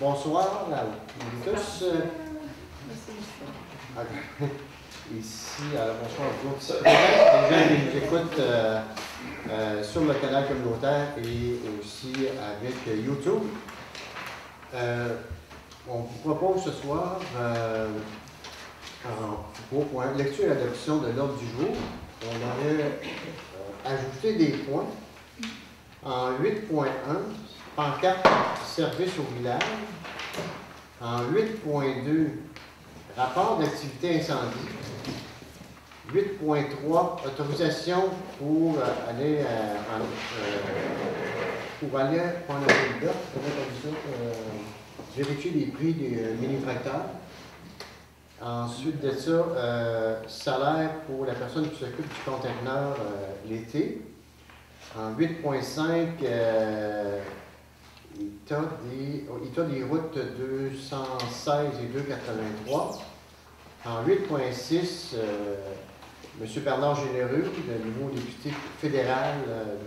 Bonsoir à tous. Ici, alors bonsoir à vous. Les gens qui nous écoutent sur le canal communautaire et aussi avec YouTube. On vous propose ce soir, pour lecture et adoption de l'ordre du jour, on aurait ajouté des points en 8.1, pancarte service au village, en 8.2, rapport d'activité incendie, 8.3, autorisation pour aller prendre un vérifier les prix des mini-tracteurs. Ensuite de ça, salaire pour la personne qui s'occupe du conteneur l'été. En 8.5, état des routes 216 et 283. En 8.6, M. Bernard Généreux, le nouveau député fédéral,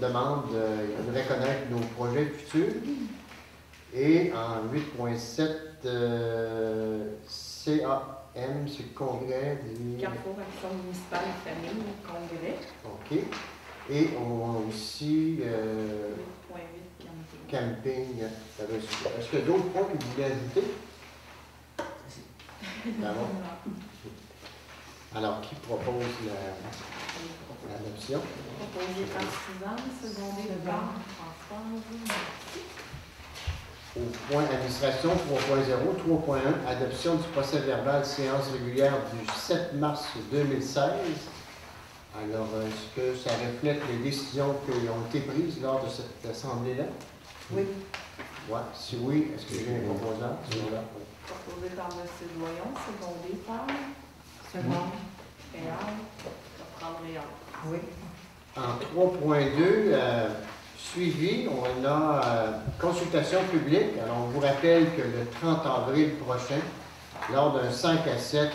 demande de reconnaître nos projets futurs. Et en 8.7, CAM, c'est le congrès du... Carrefour Action municipale et famille, congrès. OK. Et on a aussi 8.8, camping. Est-ce qu'il y a d'autres points que vous voulez ajouter? D'abord. Alors, qui propose l'adoption? Proposé par Suzanne, secondé par Françoise. Au point administration 3.0, 3.1, adoption du procès verbal séance régulière du 7 mars 2016. Alors, est-ce que ça reflète les décisions qui ont été prises lors de cette assemblée-là? Oui. Oui. Si oui, est-ce que j'ai un proposant? Proposé par M. Doyon, secondé par Seconde. Réal. Prendre Réal. Oui. En 3.2, suivi, on a consultation publique. Alors, on vous rappelle que le 30 avril prochain, lors d'un 5 à 7,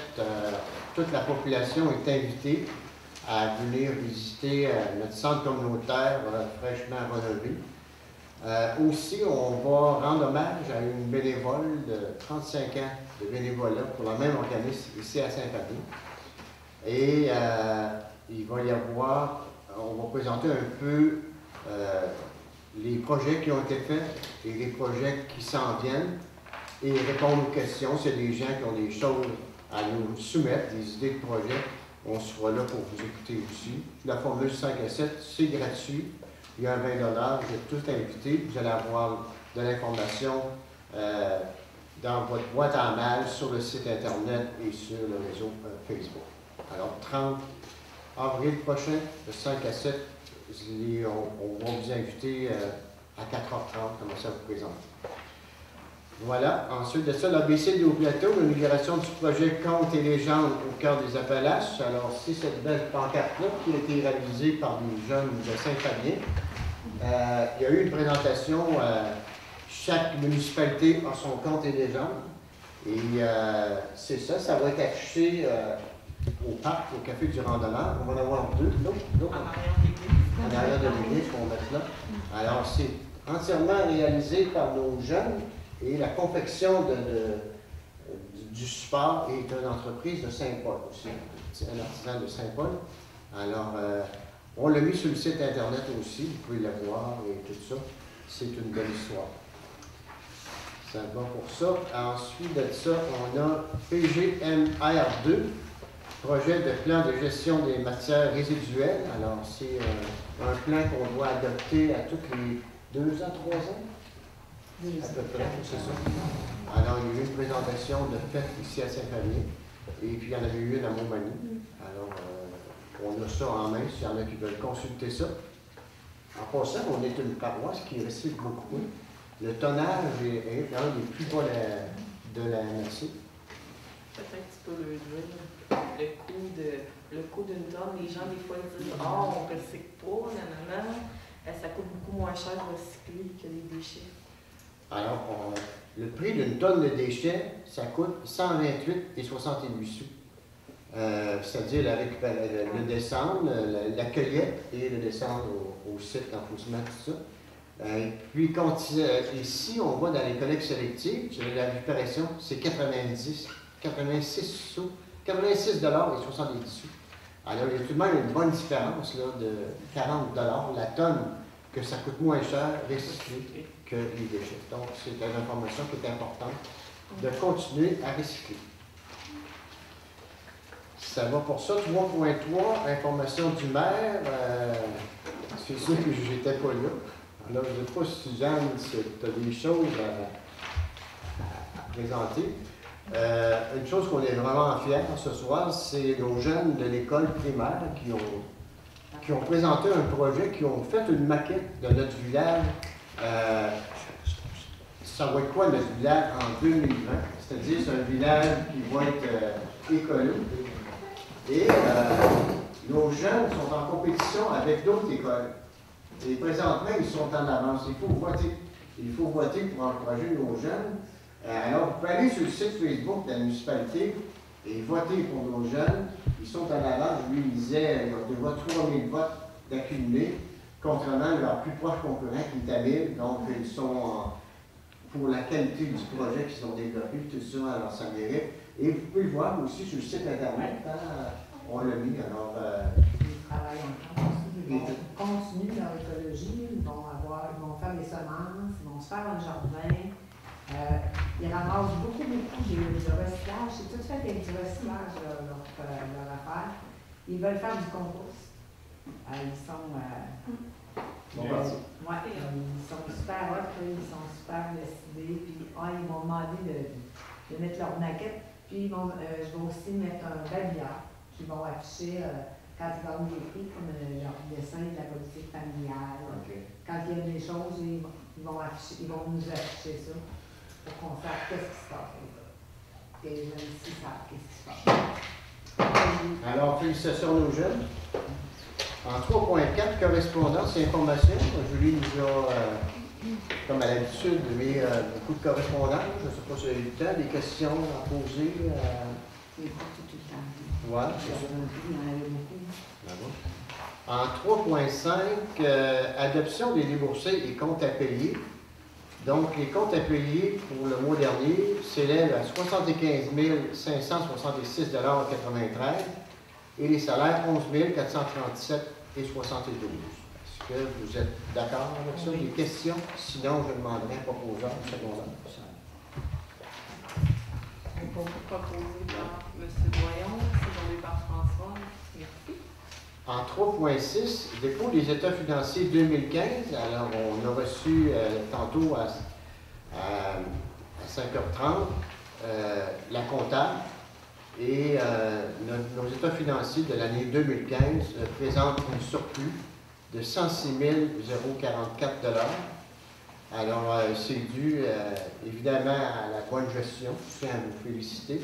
toute la population est invitée à venir visiter notre centre communautaire fraîchement rénové. Aussi, on va rendre hommage à une bénévole de 35 ans de bénévolat pour le même organisme ici à Saint-Fabien. Et il va y avoir, on va présenter un peu les projets qui ont été faits et les projets qui s'en viennent et répondre aux questions. S'il y a des gens qui ont des choses à nous soumettre, des idées de projets, on sera là pour vous écouter aussi. La formule 5 à 7, c'est gratuit. Il y a un 20 $, vous êtes tous invités. Vous allez avoir de l'information dans votre boîte à mal, sur le site Internet et sur le réseau Facebook. Alors, 30 avril prochain, de 5 à 7, on va vous inviter à 4h30, comment ça vous présente. Voilà. Ensuite de ça, l'ABC du Haut-Plateau, l'inauguration du projet Contes et légendes au cœur des Appalaches. Alors, c'est cette belle pancarte-là qui a été réalisée par des jeunes de Saint-Fabien. Il y a eu une présentation. Chaque municipalité a son conte et légende. Et c'est ça, ça va être affiché au parc, au Café du Randonneur. On va en avoir deux. En arrière de l'église, qu'on va mettre là. Alors, c'est entièrement réalisé par nos jeunes. Et la confection du support est une entreprise de Saint-Paul aussi. C'est un artisan de Saint-Paul. Alors, on l'a mis sur le site Internet aussi. Vous pouvez la voir et tout ça. C'est une belle histoire. Ça va pour ça. Ensuite de ça, on a PGMR2, projet de plan de gestion des matières résiduelles. Alors, c'est un plan qu'on doit adopter à toutes les 2 ans, 3 ans. À peu près, c'est ça. Alors, il y a eu une présentation de fête ici à Saint-Fabien, et puis il y en avait eu une à Montmagny. Alors, on a ça en main, s'il y en a qui veulent consulter ça. En passant, on est une paroisse qui recycle beaucoup. Le tonnage est un des plus bas de la MRC. Peut-être que tu peux le dire, le coût d'une tonne, les gens, des fois, ils disent « Ah, on ne recycle pas, nanana. » Ça coûte beaucoup moins cher de recycler que les déchets. Alors, le prix d'une tonne de déchets, ça coûte 128,68 sous. C'est-à-dire le descendre, la cueillette et le descendre au site quand il faut se mettre tout ça. Puis ici, on voit dans les collectes sélectives, la réparation, c'est 86 $, et 70 sous. Alors, il y a tout de même une bonne différence là, de 40 $ la tonne, que ça coûte moins cher recycler que les déchets. Donc, c'est une information qui est importante de continuer à recycler. Ça va pour ça. 3.3, information du maire. C'est sûr que je n'étais pas là. Alors, je ne sais pas, Suzanne, si tu as des choses à présenter. Une chose qu'on est vraiment fiers ce soir, c'est nos jeunes de l'école primaire qui ont présenté un projet, qui ont fait une maquette de notre village. Ça va être quoi notre village en 2020? C'est-à-dire, c'est un village qui va être écolo. Et nos jeunes sont en compétition avec d'autres écoles. Et présentement, ils sont en avance. Il faut voter. Il faut voter pour encourager nos jeunes. Alors, vous pouvez aller sur le site Facebook de la municipalité et voter pour nos jeunes. Ils sont en avance. Lui, il disait qu'ils ont déjà 3000 votes d'accumulés, contrairement à leur plus proche concurrent qui est à 1000. Donc, ils sont pour la qualité du projet qu'ils ont développé, tout ça, alors ça mérite. Et vous pouvez le voir aussi sur le site Internet, on l'a mis. Alors, ils travaillent ensemble, ils vont continuer leur écologie, ils vont faire des semences, ils vont se faire un jardin. Ils ramassent beaucoup de recyclage. C'est tout fait avec du recyclage, leur affaire. Ils veulent faire du compost. Ils sont super hot, ils sont super décidés. Puis ils m'ont demandé de mettre leur maquette. Puis je vais aussi mettre un babillard qu'ils vont afficher quand ils gagnent des prix, comme leur dessin de la politique familiale. Okay. Quand il y a des choses, ils vont nous afficher ça pour qu'on sache qu'est-ce qui se passe. Et les jeunes ici savent qu'est-ce qui se passe. Alors, félicitations aux jeunes. En 3.4, correspondance et information. Julie nous a, comme à l'habitude, mis beaucoup de correspondance. Je ne sais pas si vous avez eu le temps, des questions à poser. C'est pas tout le temps. Ouais, Il y en avait beaucoup. En 3.5, adoption des déboursés et comptes à payer. Donc, les comptes à payer pour le mois dernier s'élèvent à 75 566,93 $ et les salaires 11 437,72 $. Est-ce que vous êtes d'accord avec ça? Des questions? Sinon, je demanderai un proposeur secondaire. Proposé par M. Boyon, secondé par François. Merci. En 3.6, dépôt des états financiers 2015. Alors, on a reçu tantôt à 5h30 la comptable et nos états financiers de l'année 2015 présentent un surplus de 106 044 $. Alors, c'est dû évidemment à la bonne gestion, je tiens à vous féliciter,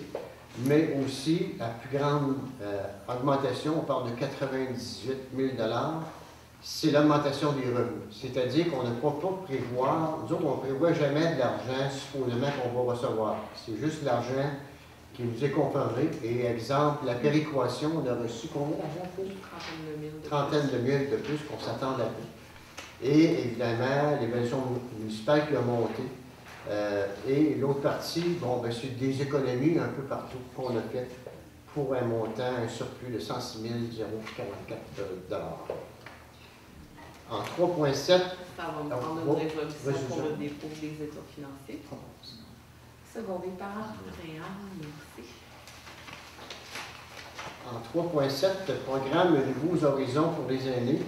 mais aussi à plus grande augmentation, on parle de 98 000 $. C'est l'augmentation des revenus. C'est-à-dire qu'on ne peut pas prévoir, nous autres, on ne prévoit jamais de l'argent supposément qu'on va recevoir. C'est juste l'argent qui nous est confirmé. Et exemple, la péréquation, on a reçu combien d'argent? Trentaine de mille de plus qu'on s'attendait à plus. Et évidemment, l'évaluation municipale qui a monté. Et l'autre partie, bon, ben, c'est des économies un peu partout qu'on a faites pour un montant, un surplus de 106 044 $. En 3.7, Ça va me prendre une résolution pour le dépôt des états financiers. Secondé par Réal, merci. En 3.7, programme Nouveaux horizons pour les aînés,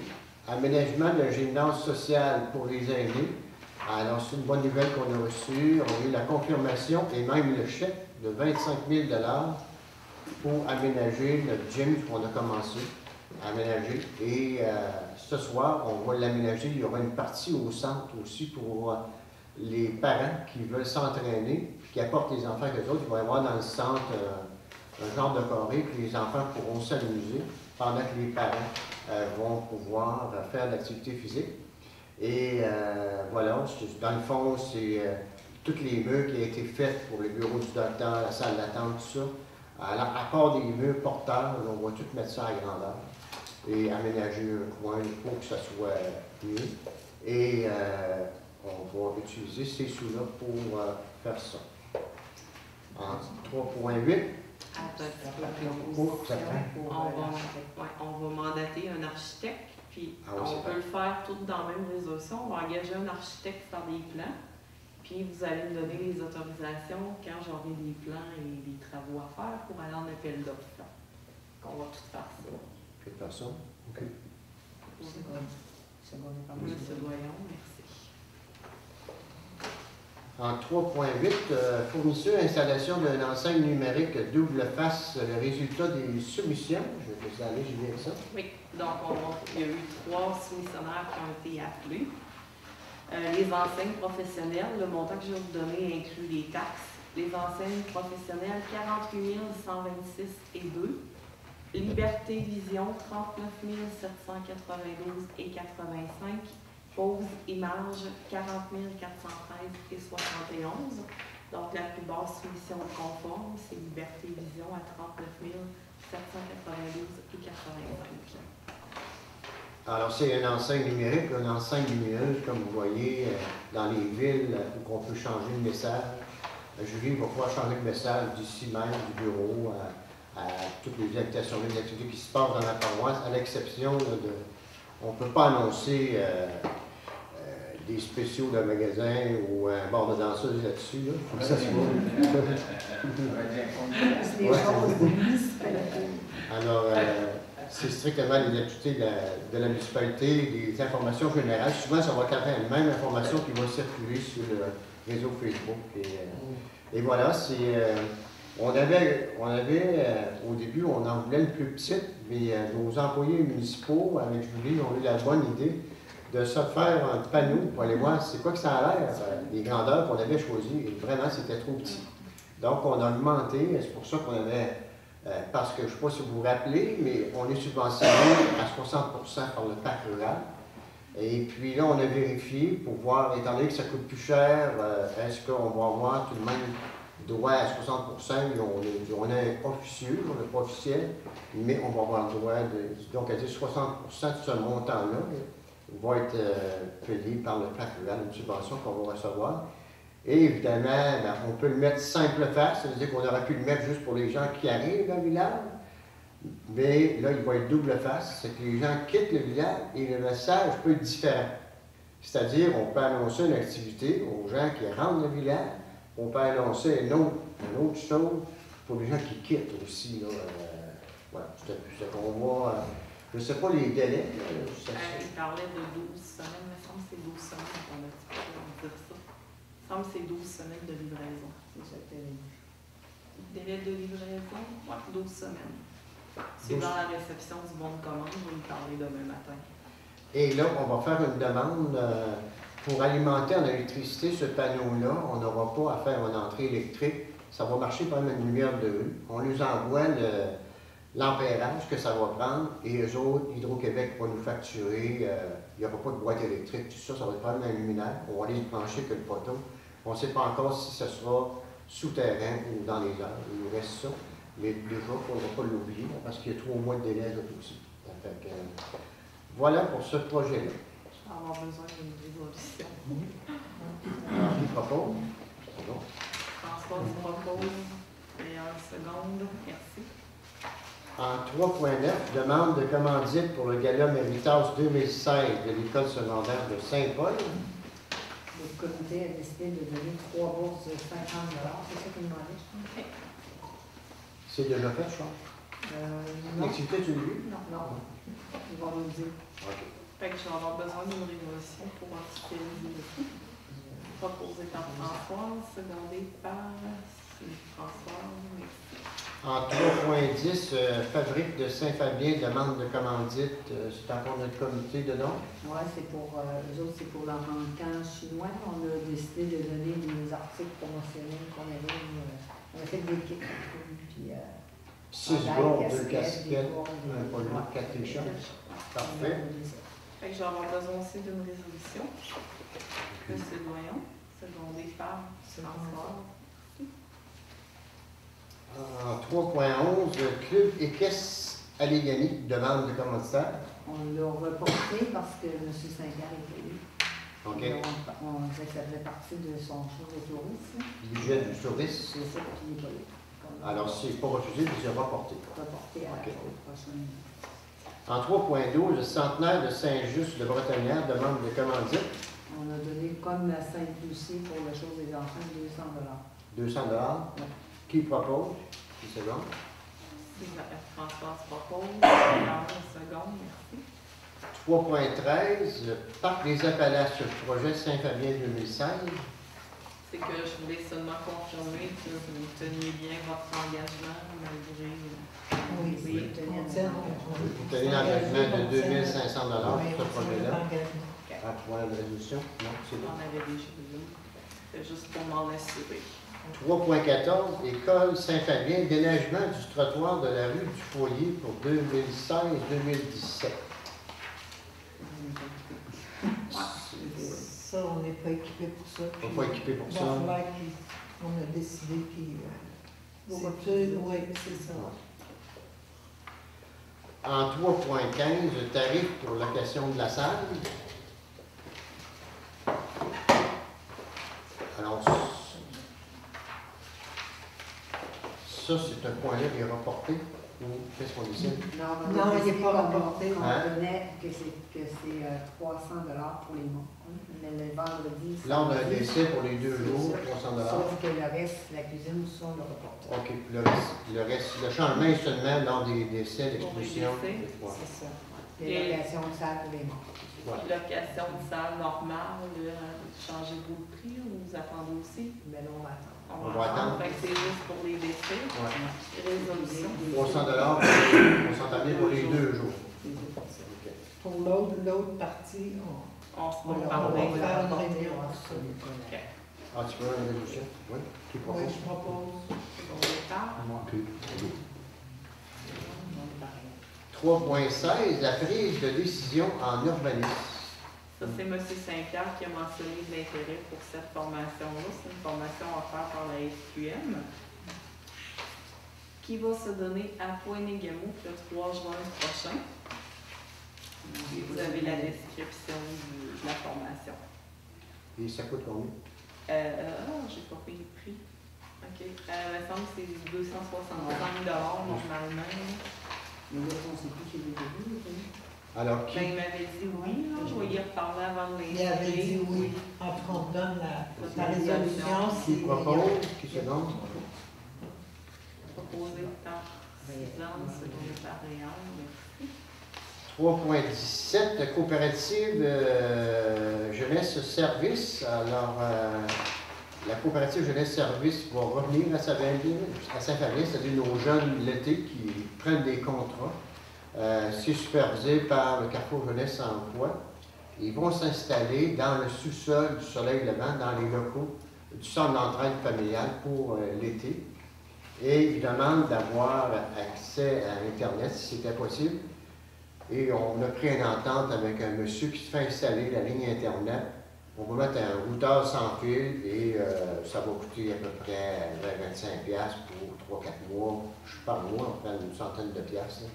aménagement d'un gymnase social pour les aînés. Alors, c'est une bonne nouvelle qu'on a reçue. On a eu la confirmation et même le chèque de 25 000 $ pour aménager notre gym qu'on a commencé à aménager. Et ce soir, on va l'aménager. Il y aura une partie au centre aussi pour les parents qui veulent s'entraîner, qui apportent les enfants avec eux autres. Il va y avoir dans le centre un genre de carré, puis les enfants pourront s'amuser pendant que les parents vont pouvoir faire de l'activité physique. Et voilà, dans le fond, c'est toutes les murs qui ont été faites pour les bureaux du docteur, la salle d'attente, tout ça. Alors, à part des murs porteurs, on va tout mettre ça à grandeur et aménager un coin pour que ça soit mieux. Et on va utiliser ces sous-là pour faire ça. En 3.8, on va mandater un architecte, puis Ah oui, on c'est peut le faire tout dans la même résolution. On va engager un architecte pour faire des plans, puis vous allez me donner les autorisations quand j'aurai des plans et des travaux à faire pour aller en appel d'offres. On va tout faire ça. de toute façon. OK. Monsieur Doyon, merci. En 3.8, fourniture et installation d'une enseigne numérique double face, le résultat des soumissions. Je vais vous aller, je viens avec ça. Oui, donc il y a eu 3 soumissionnaires qui ont été appelés. Les enseignes professionnelles, le montant que je vais vous donner inclut les taxes. Les enseignes professionnelles, 48 126 et 2. Liberté Vision, 39 792 et 85. Pause Image, 40 413 et 71. Donc, la plus basse soumission conforme, c'est Liberté Vision à 39 792 et 85. Alors, c'est une enseigne numérique, une enseigne lumineuse, comme vous voyez, dans les villes où on peut changer le message. Julie va pouvoir changer le message d'ici même, du bureau, à toutes les habitations, les activités qui se passent dans la paroisse, à l'exception de... On ne peut pas annoncer des spéciaux de magasin ou un bar de danseuse là-dessus. Là. Faut que ça soit... C'est des choses de municipalité. Alors, c'est strictement les activités de la municipalité, des informations générales. Souvent, ça va être la même information qui va circuler sur le réseau Facebook. Et voilà, c'est... on avait au début, on en voulait une plus petite, mais nos employés municipaux, avec Julie, ont eu la bonne idée de se faire un panneau pour aller voir c'est quoi que ça a l'air, les grandeurs qu'on avait choisies. Et vraiment, c'était trop petit. Donc, on a augmenté, c'est pour ça qu'on avait... parce que je ne sais pas si vous vous rappelez, mais on est subventionné à 60% par le parc rural. Et puis là, on a vérifié pour voir, étant donné que ça coûte plus cher, est-ce qu'on va avoir tout de même droit à 60%? On a un officieux, on n'a pas officiel, mais on va avoir le droit de... Donc, à dire 60% de ce montant-là va être payé par le parc rural, une subvention qu'on va recevoir. Et évidemment, ben, on peut le mettre simple face, c'est-à-dire qu'on aurait pu le mettre juste pour les gens qui arrivent dans le village. Mais là, il va être double face, c'est que les gens quittent le village et le message peut être différent. C'est-à-dire, on peut annoncer une activité aux gens qui rentrent dans le village, on peut annoncer une autre chose pour les gens qui quittent aussi. Là, voilà, c'est qu'on va... je ne sais pas les délais. Il parlait de 12 semaines, il me semble que c'est 12 semaines qu'on a dit pour dire ça. Il me semble que c'est 12 semaines de livraison. Délai de livraison, ouais, 12 semaines. C'est dans la réception du bon de commande, je vais vous parler demain matin. Et là, on va faire une demande pour alimenter en électricité ce panneau-là. On n'aura pas à faire une entrée électrique. Ça va marcher par une lumière de rue. On nous envoie l'ampérage que ça va prendre et eux autres, Hydro-Québec va nous facturer. Il n'y aura pas de boîte électrique, tout ça, ça va être prendre un luminaire. On va aller brancher que le poteau. On ne sait pas encore si ce sera souterrain ou dans les airs. Il nous reste ça. Mais déjà, il ne faudra pas l'oublier parce qu'il y a 3 mois de délai là aussi. Voilà pour ce projet-là. Je vais avoir besoin d'une résolution. Qui propose? Bon. François propose. Meilleure seconde. Merci. En 3.9, demande de commandite pour le gala Méritas 2016 de l'École secondaire de Saint-Paul. Le comité a décidé de donner 3 bourses de 50 $. C'est ça qu'il demandait, je pense. C'est déjà fait, je pense. Non. L'activité, tu l'as vu? Non. Ils vont nous dire. OK. Fait que je vais avoir besoin d'une résolution pour officialiser le tout. Proposé par François, secondé par François. Merci. En 3.10, Fabrique de Saint-Fabien, demande de commandite. C'est encore notre comité de nom? Oui, c'est pour, eux autres, c'est pour leur camp chinois. On a décidé de donner des articles promotionnels qu'on avait. On a fait des kits. Puis, 6 bords, 2 casquettes, un polo, 4 t-shirts. Parfait. Fait que je vais avoir besoin aussi d'une résolution. Monsieur Doyon, secondé par François. En 3.11, Club Équestre Alléghany, demande de commanditaire. On l'a reporté parce que M. Saint-Pierre était là. OK. On disait que ça faisait partie de son show de tourisme. Budget du tourisme. C'est ça qui est pas là. Alors, si c'est pas refusé, il sera reporté. Reporté à OK. la prochaine. En 3.12, le centenaire de Saint-Just de Bretonnière demande de commandite. On a donné, comme la Sainte-Lucie pour la chose des enfants, 200 200 Ouais. Qui propose? Qui seconde? Si François se propose, alors une seconde, merci. 3.13, Parc des Appalaches, projet Saint-Fabien 2016. C'est que je voulais seulement confirmer que vous teniez bien votre engagement malgré. Oui, Oui. Vous tenez l'engagement de 2500 pour ce projet-là. OK. Ah, point de résolution? Non, c'est On bon. avait déjà vu. C'est juste pour m'en assurer. 3.14, École Saint-Fabien, déneigement du trottoir de la rue du Foyer pour 2016-2017. Ça, on n'est pas équipé pour ça. On n'est pas équipé pour ça. On a décidé, puis c'est ça. En 3.15, le tarif pour location de la salle. Alors, ça, c'est un point-là qui est reporté. Ou qu'est-ce qu'on décide? Non, il n'est pas rapporté. On Hein? donnait que c'est 300 pour les mois. Mais le vendredi. Là, on a un samedi, décès pour les 2 c'est jours, ça. 300 Sauf que le reste, la cuisine, tout ça, on le reporte. OK. Le reste, le changement est seulement lors des décès, l'expulsion. Pour les décès. Ouais. C'est ça. Les locations de salle pour les morts. Ouais. Location de salle normale, changez-vous le prix ou vous attendez aussi? Mais là, on va attendre. On va attendre. Fait que c'est juste pour les décès. Ouais. Résolution. 300 on s'entend bien pour les 2 jours. OK. Pour l'autre partie, On se on va va parler. faire une réunion. Ah, tu veux une résolution? Oui. Qui Oui, propose? je propose. On départ. 3.16, la prise de décision en urbanisme. Ça, c'est M. Saint-Pierre qui a mentionné de l'intérêt pour cette formation-là. C'est une formation offerte par la SQM qui va se donner à Pointe-Négamou le 3 juin prochain. Et vous avez la description de la formation. Et ça coûte combien? J'ai pas payé le prix. OK. Il me semble que c'est 265 normalement. Mais là, on ne sait plus qui est le début. Alors, qui? Ben, il m'avait dit oui, là. Je vais y reparler avant de Il avait dit oui. En tout cas, on donne la résolution. Qui propose? Qui seconde? Proposé par Suzanne, secrétariat. Merci. 3.17, coopérative jeunesse service. Alors, la coopérative jeunesse service va revenir à Saint-Fabien, c'est-à-dire nos jeunes l'été qui prennent des contrats. C'est supervisé par le Carrefour Jeunesse Emploi. Ils vont s'installer dans le sous-sol du Soleil Levant, dans les locaux du centre d'entraide familiale pour l'été. Et ils demandent d'avoir accès à Internet si c'était possible. Et on a pris une entente avec un monsieur qui se fait installer la ligne Internet. On va mettre un routeur sans fil et ça va coûter à peu près 20-25$ pour 3-4 mois. Je par mois, on prend une centaine de piastres.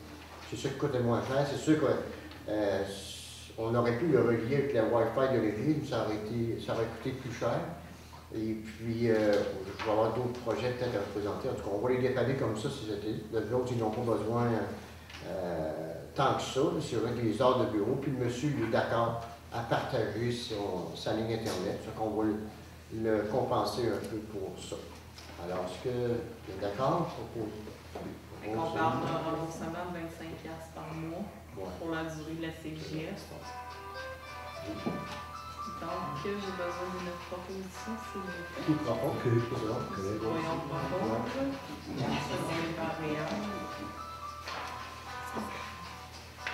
C'est ça qui coûte le moins cher. C'est sûr qu'on aurait pu le relier avec le Wi-Fi de l'été, mais ça aurait coûté plus cher. Et puis, je vais avoir d'autres projets peut-être à vous présenter. En tout cas, on va les dépanner comme ça cet été. Les autres, ils n'ont pas besoin tant que ça. C'est vrai des heures de bureau. Puis le monsieur, il est d'accord à partager sa ligne Internet. Ça qu'on va le compenser un peu pour ça. Alors, est-ce que vous êtes d'accord? On parle d'un remboursement de 25$ par mois pour la durée de la CGF. Donc, j'ai besoin d'une proposition, s'il vous plaît. Qui propose? Voyons propose. C'est par Réal.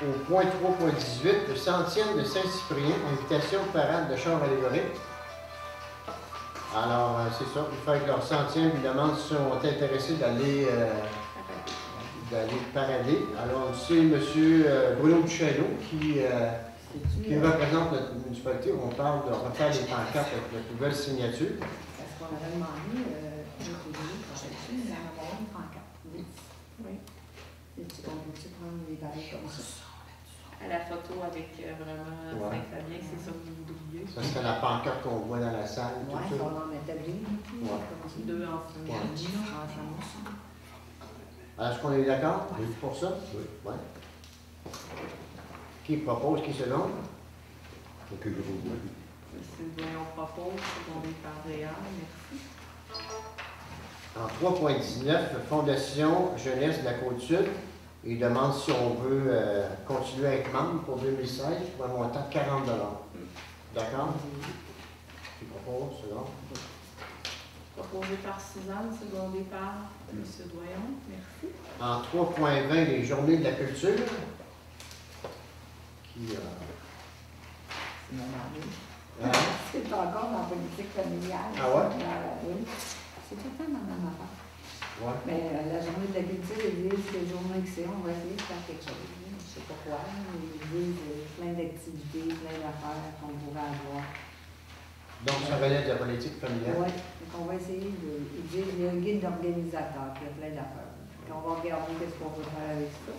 Au point 3.18, le centième de Saint-Cyprien, invitation parade de chars allégoriques. Alors, c'est ça, ils font avec leur centième, ils demandent si on est intéressés d'aller parader. Alors, c'est M. Bruno Duchesneau qui représente notre municipalité. On parle de refaire les pancartes avec notre nouvelle signature. Parce qu'on avait demandé, prochaine d'en avoir une pancarte. Oui. On peut-tu prendre les barils comme ça? À la photo avec vraiment Saint-Fabien, c'est ça que vous voudriez. utiliser. Ça serait la pancarte qu'on voit dans la salle, Ouais, tout ça. on en établit. Ouais. Deux enseignants ensemble. Est-ce qu'on est d'accord Oui. pour ça? Oui. Ouais. Qui propose, qui seconde? Ok, je vous vois. M. Doyon propose, secondé par Réal, merci. En 3.19, Fondation Jeunesse de la Côte-Sud, il demande si on veut continuer à être membre pour 2016 pour un montant de 40 $. D'accord? Qui propose, second? Proposé par Suzanne, secondé par M. Doyon, merci. En 3.20, les Journées de la Culture, qui... C'est normal. hein? C'est encore dans la politique familiale. Ah ouais? Oui. C'est tout le temps dans la même affaire. Ouais. Mais la journée de la culture, ils disent que journée que c'est, on va essayer de faire quelque chose. Je ne sais pas quoi. Ils disent plein d'activités, plein d'affaires qu'on pourrait avoir. Donc, ça relève de la politique familiale. Oui, donc on va essayer de. Ils disent il y a un guide d'organisateur, puis il y a plein d'affaires. Puis on va regarder qu'est-ce qu'on peut faire avec ça.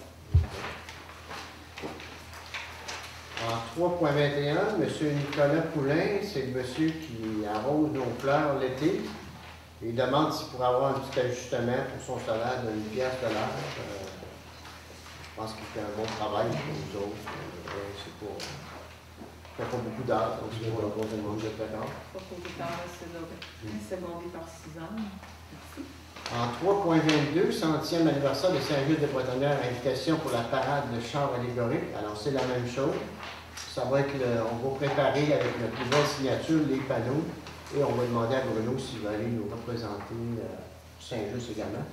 En 3.21, M. Nicolas Poulain, c'est le monsieur qui arrose nos fleurs l'été. Il demande s'il pourrait avoir un petit ajustement pour son salaire de 1 pièce de l'heure. Je pense qu'il fait un bon travail pour nous autres. C'est pas, il fait pas beaucoup d'heures, donc c'est pour le cause de monde de d'accord. Proposé par M. Doyon, secondé par Suzanne, merci. En 3.22, 100e anniversaire de Saint-Just-de-Bretonneux, invitation pour la parade de chars allégoriques. Alors, c'est la même chose. Ça va être on va préparer avec notre nouvelle signature les panneaux et on va demander à Bruno s'il va aller nous représenter Saint-Just également.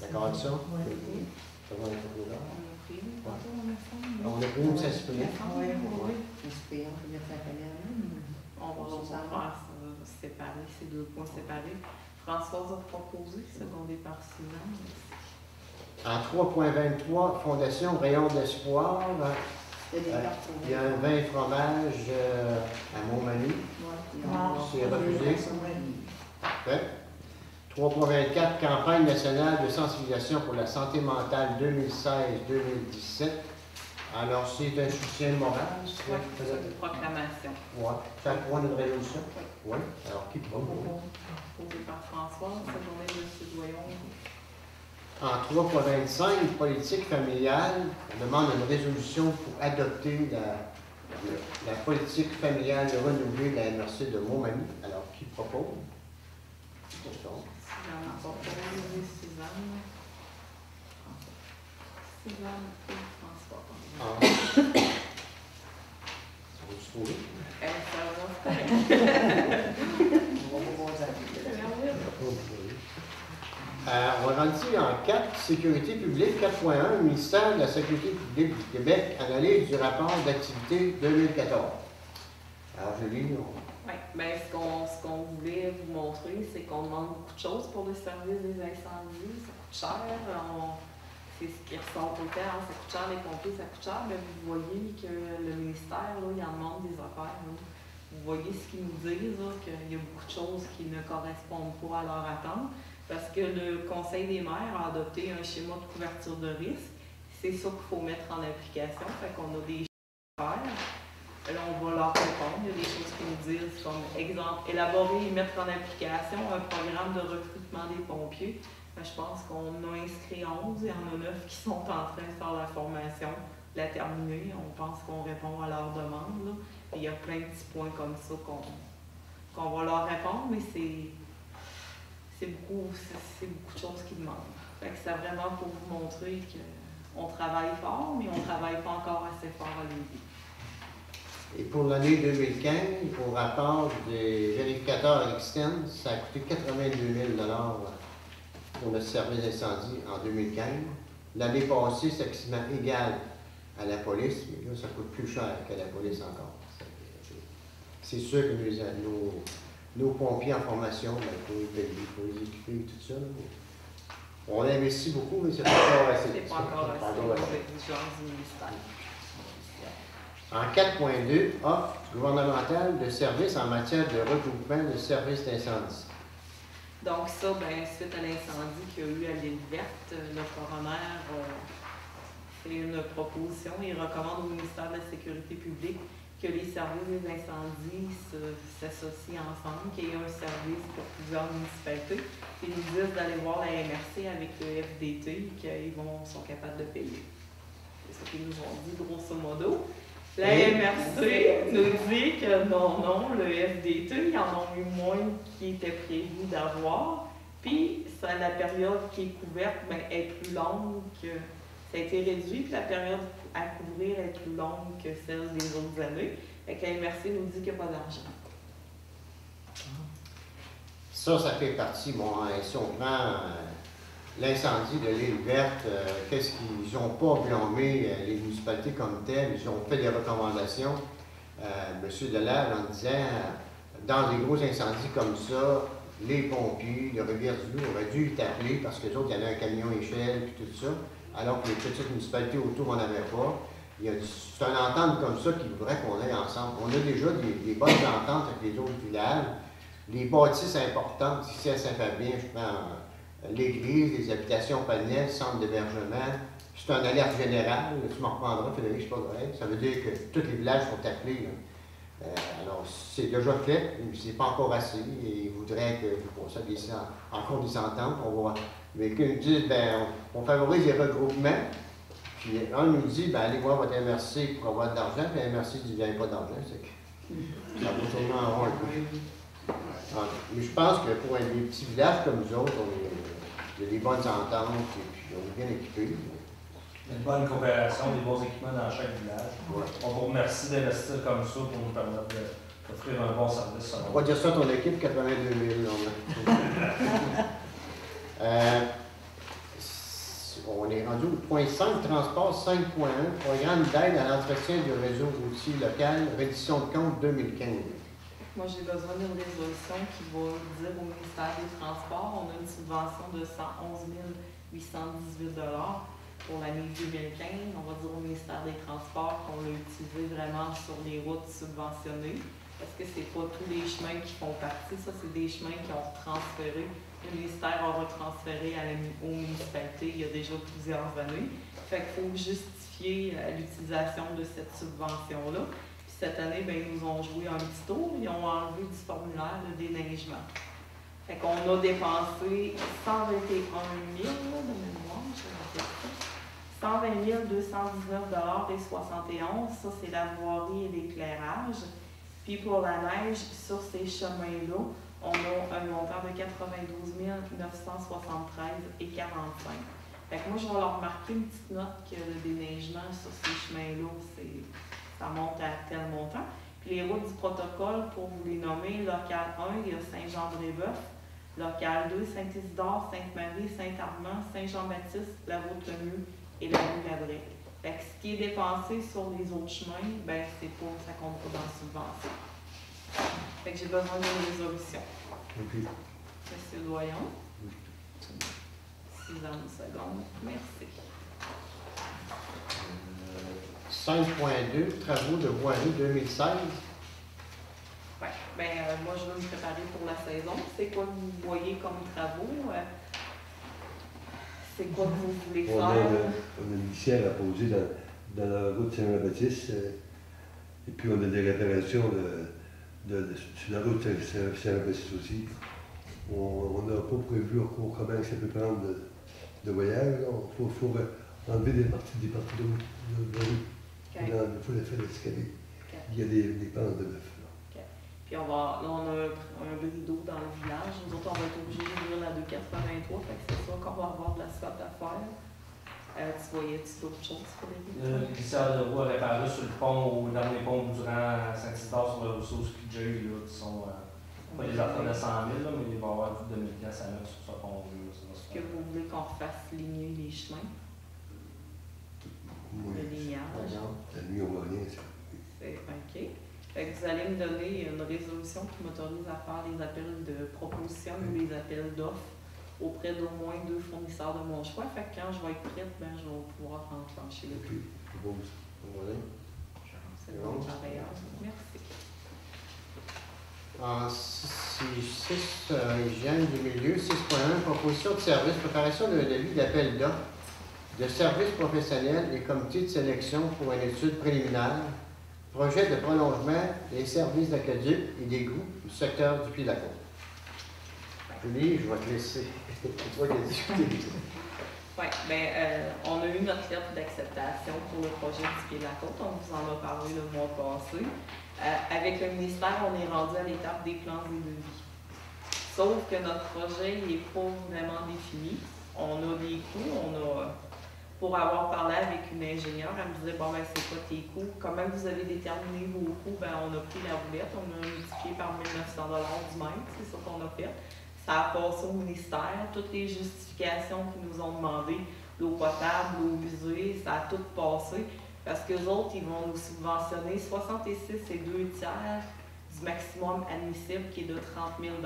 D'accord avec ça? Oui. Ça va être là. On a pris, tantôt, on a fait. On a pris une s'inspirer. Oui, oui. Inspirant, on peut mettre ça à On va faire ça séparer, ces deux points séparés. Françoise a proposé, secondé par Suzanne. En 3.23, Fondation Rayon d'Espoir, il y a un vin et fromage à Montmagny. C'est refusé. Parfait. 3.24, campagne nationale de sensibilisation pour la santé mentale 2016-2017. Alors, c'est un soutien moral. Oui, c'est une proclamation. Oui. Ça prend une résolution? Oui. Alors, qui propose? Proposé par Françoise, secondé de M. Doyon. En 3.25, politique familiale, on demande une résolution pour adopter la politique familiale renouvelée de la MRC de Montmagny. Alors, qui propose? Suzanne a proposé, Suzanne. Suzanne et François. On va se trouver. Ça On va rentrer en 4, sécurité publique, 4.1, ministère de la Sécurité publique du Québec, analyse du rapport d'activité 2014. Alors, je lis. Oui, bien, ce qu'on voulait vous montrer, c'est qu'on demande beaucoup de choses pour le service des incendies. Ça coûte cher. C'est ce qui ressort tout le temps. Ça coûte cher, les pompiers, ça coûte cher. Mais vous voyez que le ministère, là, il en demande des affaires. Là. Vous voyez ce qu'ils nous disent, qu'il y a beaucoup de choses qui ne correspondent pas à leur attente. Parce que le Conseil des maires a adopté un schéma de couverture de risque. C'est ça qu'il faut mettre en application. Fait qu'on a des choses à faire. Là, on va leur répondre. Il y a des choses qui nous disent, comme exemple, élaborer et mettre en application un programme de recrutement des pompiers. Je pense qu'on a inscrit 11, il y en a 9 qui sont en train de faire la formation, la terminer. On pense qu'on répond à leurs demandes. Là. Et il y a plein de petits points comme ça qu'on va leur répondre, mais c'est beaucoup de choses qu'ils demandent. Fait que c'est vraiment pour vous montrer qu'on travaille fort, mais on ne travaille pas encore assez fort à l'aider. Et pour l'année 2015, au rapport des vérificateurs externes, ça a coûté 82 000 $ pour notre service d'incendie en 2015. L'année passée, c'est quasiment égal à la police, mais là, ça coûte plus cher que la police encore. C'est sûr que nos pompiers en formation, il faut les payer, il faut les équiper et tout ça. Là. On investit beaucoup, mais c'est pas encore assez. C'est pas encore assez l'exigence du ministère. En 4.2, offre gouvernementale de services en matière de regroupement de services d'incendie. Donc ça, suite à l'incendie qu'il y a eu à l'île verte, le coroner fait une proposition. Il recommande au ministère de la Sécurité publique que les services des incendies s'associent ensemble, qu'il y ait un service pour plusieurs municipalités. Ils nous disent d'aller voir la MRC avec le FDT, qu'ils sont capables de payer. C'est ce qu'ils nous ont dit grosso modo. La MRC nous dit que non, le FDT, ils en ont eu moins qui était prévu d'avoir. Puis la période qui est couverte est plus longue que. Ça a été réduit, puis la période à couvrir est plus longue que celle des autres années. Fait que la MRC nous dit qu'il n'y a pas d'argent. Ça fait partie, si on prend l'incendie de l'île verte, qu'est-ce qu'ils n'ont pas blâmé les municipalités comme telles, ils ont fait des recommandations. M. Delage en disant, dans des gros incendies comme ça, les pompiers de Rivière-du-Loup auraient dû être appelés parce que les autres, il y avait un camion échelle et tout ça, alors que les petites municipalités autour n'en avaient pas. C'est une entente comme ça qu'il voudrait qu'on aille ensemble. On a déjà des bonnes ententes avec les autres villages. Les bâtisses importantes, ici à Saint-Fabien, je prends l'église, les habitations panel, centre d'hébergement. C'est un alerte générale. Tu m'en reprendras, Frédéric, je sais pas vrai. Ça veut dire que tous les villages sont appelés. Alors, c'est déjà fait, mais c'est pas encore assez. Et ils voudraient que pour ça, encore des ententes. Mais qu'ils nous disent, on favorise les regroupements. Puis un nous dit, allez voir votre MRC pour avoir de l'argent, puis la MRC dit, il n'y a pas d'argent. C'est que ça va tourner en rond un peu. Mais je pense que pour des petits villages comme nous autres, il y a des bonnes ententes et puis on est bien équipés. Une bonne coopération, des bons équipements dans chaque village. Ouais. On vous remercie d'investir comme ça pour nous permettre d'offrir un bon service. On va dire ça à ton équipe, 82 000. On est rendu au point 5, transport 5.1, programme d'aide à l'entretien du réseau routier local, reddition de compte 2015. Moi, j'ai besoin d'une résolution qui va dire au ministère des Transports, on a une subvention de 111 818 $ pour l'année 2015. On va dire au ministère des Transports qu'on l'a utilisé vraiment sur les routes subventionnées, parce que c'est pas tous les chemins qui font partie. Ça, c'est des chemins qui ont transféré. Le ministère a retransféré aux municipalités il y a déjà plusieurs années. Fait qu'il faut justifier l'utilisation de cette subvention-là. Cette année, ils nous ont joué un petit tour, ils ont enlevé du formulaire de déneigement. Fait qu'on a dépensé 121 000 de mémoire, je vais dire ça. 120 219 $ et 71. Ça, c'est la voirie et l'éclairage. Puis pour la neige, sur ces chemins-là, on a un montant de 92 973 et 45. Fait que moi, je vais leur marquer une petite note que le déneigement sur ces chemins-là, ça monte à tel montant. Puis les routes du protocole, pour vous les nommer, local 1, il y a Saint-Jean-de-Rébeuf, local 2, Saint-Isidore, Sainte-Marie, Saint-Armand, Saint-Jean-Baptiste, la route Lemieux et la rue Labrec. Fait que ce qui est dépensé sur les autres chemins, ça compte pas dans la subvention. Fait que j'ai besoin d'une résolution. OK. Monsieur Doyon. 6 ans, une seconde. Merci. 5.2, travaux de voirie 2016. Ouais. Moi, je veux me préparer pour la saison. C'est quoi que vous voyez comme travaux? C'est quoi que vous voulez faire? On a une litière à poser dans la route Saint-Jean-Baptiste. Et puis on a des réparations sur la route Saint-Jean-Baptiste aussi. On n'a pas prévu encore comment ça peut prendre de voyage. Il faut enlever des parties de rue. Il faut les faire escalader. Okay. Il y a des pentes de bœuf. Okay. Puis on a un rideau dans le village. Nous autres, on va être obligés d'ouvrir la 283. Fait que c'est sûr qu'on va avoir de l'asphalte à faire. Tu voyais-tu d'autres choses, Frédéric? Le glissade de roue à réparer sur le pont ou dans les ponts durant Saint-Isidore sur le Rousseau Skidjay, qui sont pas des affaires de 100 000, là, mais il va y avoir plus de 1000 $ à mettre sur ce pont-là. Est-ce que vous voulez qu'on refasse ligner les chemins? Oui. Le lignage? La nuit, on voit rien, ça. C'est OK. Fait que vous allez me donner une résolution qui m'autorise à faire les appels de proposition ou les appels d'offres auprès d'au moins 2 fournisseurs de mon choix. Fait que quand je vais être prête, je vais pouvoir enclencher le prix. C'est bon, ça. Voilà. C'est bon, pareil. Merci. En 6 hygiène du milieu, 6.1, proposition de service, préparation d'un avis d'appel d'offres de services professionnels et comité de sélection pour une étude préliminaire projet de prolongement des services d'aqueduc et d'égouts du secteur du Pied-de-la-Côte. Julie, je vais te laisser. C'est toi qui as discuté. Oui, bien, on a eu notre lettre d'acceptation pour le projet du Pied-de-la-Côte. On vous en a parlé le mois passé. Avec le ministère, on est rendu à l'étape des plans et devis. Sauf que notre projet n'est pas vraiment défini. On a des coûts, pour avoir parlé avec une ingénieure, elle me disait, bon, ben, c'est quoi tes coûts? Comment vous avez déterminé vos coûts? Ben, on a pris la roulette, on a multiplié par 1 900 $ du mètre, c'est ça qu'on a fait. Ça a passé au ministère, toutes les justifications qu'ils nous ont demandées, l'eau potable, l'eau usée, ça a tout passé. Parce qu'eux autres, ils vont nous subventionner 66 et 2 tiers du maximum admissible qui est de 30 000 $.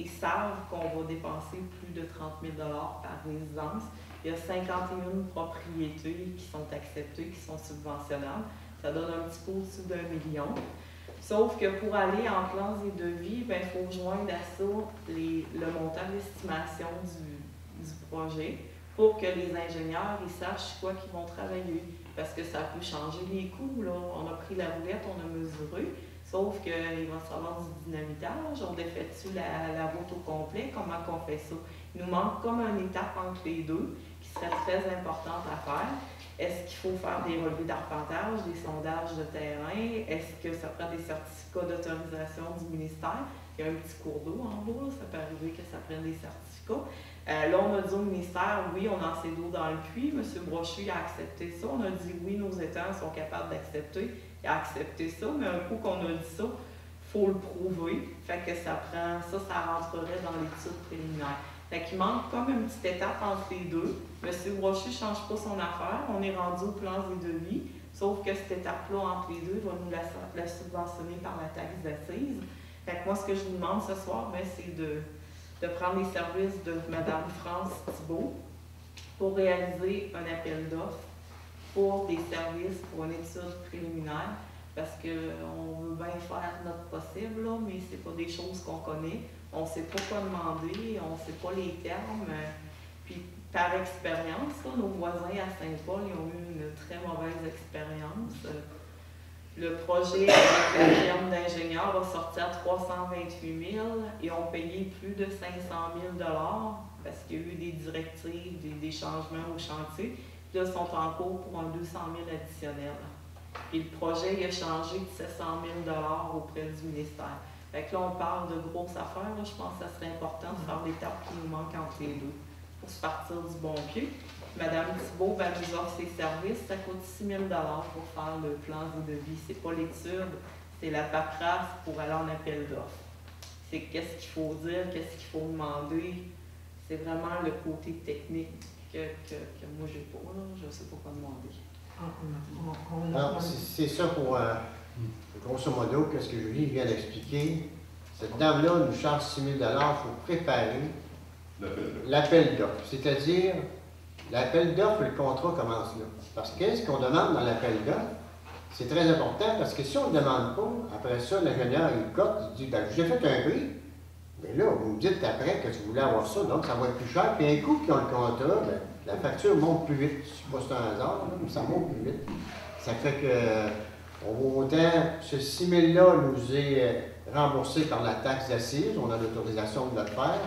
Ils savent qu'on va dépenser plus de 30 000 $ par résidence. Il y a 51 propriétés qui sont acceptées, qui sont subventionnables. Ça donne un petit peu au-dessus d'1 million. Sauf que pour aller en plans et devis, il faut joindre à ça le montant d'estimation du projet pour que les ingénieurs ils sachent quoi qu'ils vont travailler. Parce que ça peut changer les coûts. Là. On a pris la roulette, on a mesuré. Sauf qu'il va se avoir du dynamitage, on défait-tu la route au complet, comment on fait ça? Il nous manque comme une étape entre les deux, qui serait très importante à faire. Est-ce qu'il faut faire des relevés d'arpentage, des sondages de terrain? Est-ce que ça prend des certificats d'autorisation du ministère? Il y a un petit cours d'eau en bas, là, ça peut arriver que ça prenne des certificats. Là, on a dit au ministère, oui, on a assez d'eau dans le puits. M. Brochu a accepté ça. On a dit, oui, nos étangs sont capables d'accepter. Il a accepté ça, mais un coup qu'on a dit ça, il faut le prouver. Fait que ça rentrerait dans l'étude préliminaire. Fait qu'il manque comme une petite étape entre les deux. M. Brochu ne change pas son affaire. On est rendu au plan et devis. Sauf que cette étape-là entre les deux va nous la subventionner par la taxe d'assises. Fait que moi, ce que je vous demande ce soir, c'est de prendre les services de Mme France Thibault pour réaliser un appel d'offres pour des services pour une étude préliminaire, parce qu'on veut bien faire notre possible, là, mais ce n'est pas des choses qu'on connaît. On ne sait pas quoi demander, on ne sait pas les termes. Puis par expérience, là, nos voisins à Saint-Paul ils ont eu une très mauvaise expérience. Le projet avec la firme d'ingénieurs va sortir à 328 000 et ont payé plus de 500 000 $ parce qu'il y a eu des directives, des changements au chantier. Puis là, ils sont en cours pour un 200 000 additionnel. Puis le projet il a changé de 700 000 $ auprès du ministère. Fait que là, on parle de grosses affaires. Là, je pense que ça serait important de faire l'étape qui nous manque entre les deux pour se partir du bon pied. Mme Thibault nous offre ses services. Ça coûte 6 000 $ pour faire le plan et devis. C'est pas l'étude, c'est la paperasse pour aller en appel d'offres. C'est qu'est-ce qu'il faut dire, qu'est-ce qu'il faut demander. C'est vraiment le côté technique que moi, j'ai pas. Là. Je ne sais pas quoi demander. Alors, c'est ça pour, grosso modo, qu'est-ce que Julie vient d'expliquer. Cette dame-là nous charge 6 000 $ pour préparer l'appel d'offres. C'est-à-dire, l'appel d'offres, le contrat commence là. Parce que ce qu'on demande dans l'appel d'offres, c'est très important parce que si on ne demande pas, après ça, l'ingénieur, il cote, il dit, j'ai fait un prix, mais là, vous me dites après que tu voulais avoir ça, donc ça va être plus cher. Puis un coup qu'ils ont le contrat, la facture monte plus vite. Je ne sais pas si c'est un hasard, mais ça monte plus vite. Ça fait que, autant ce 6 000 $ nous est remboursé par la taxe d'assises, on a l'autorisation de le faire,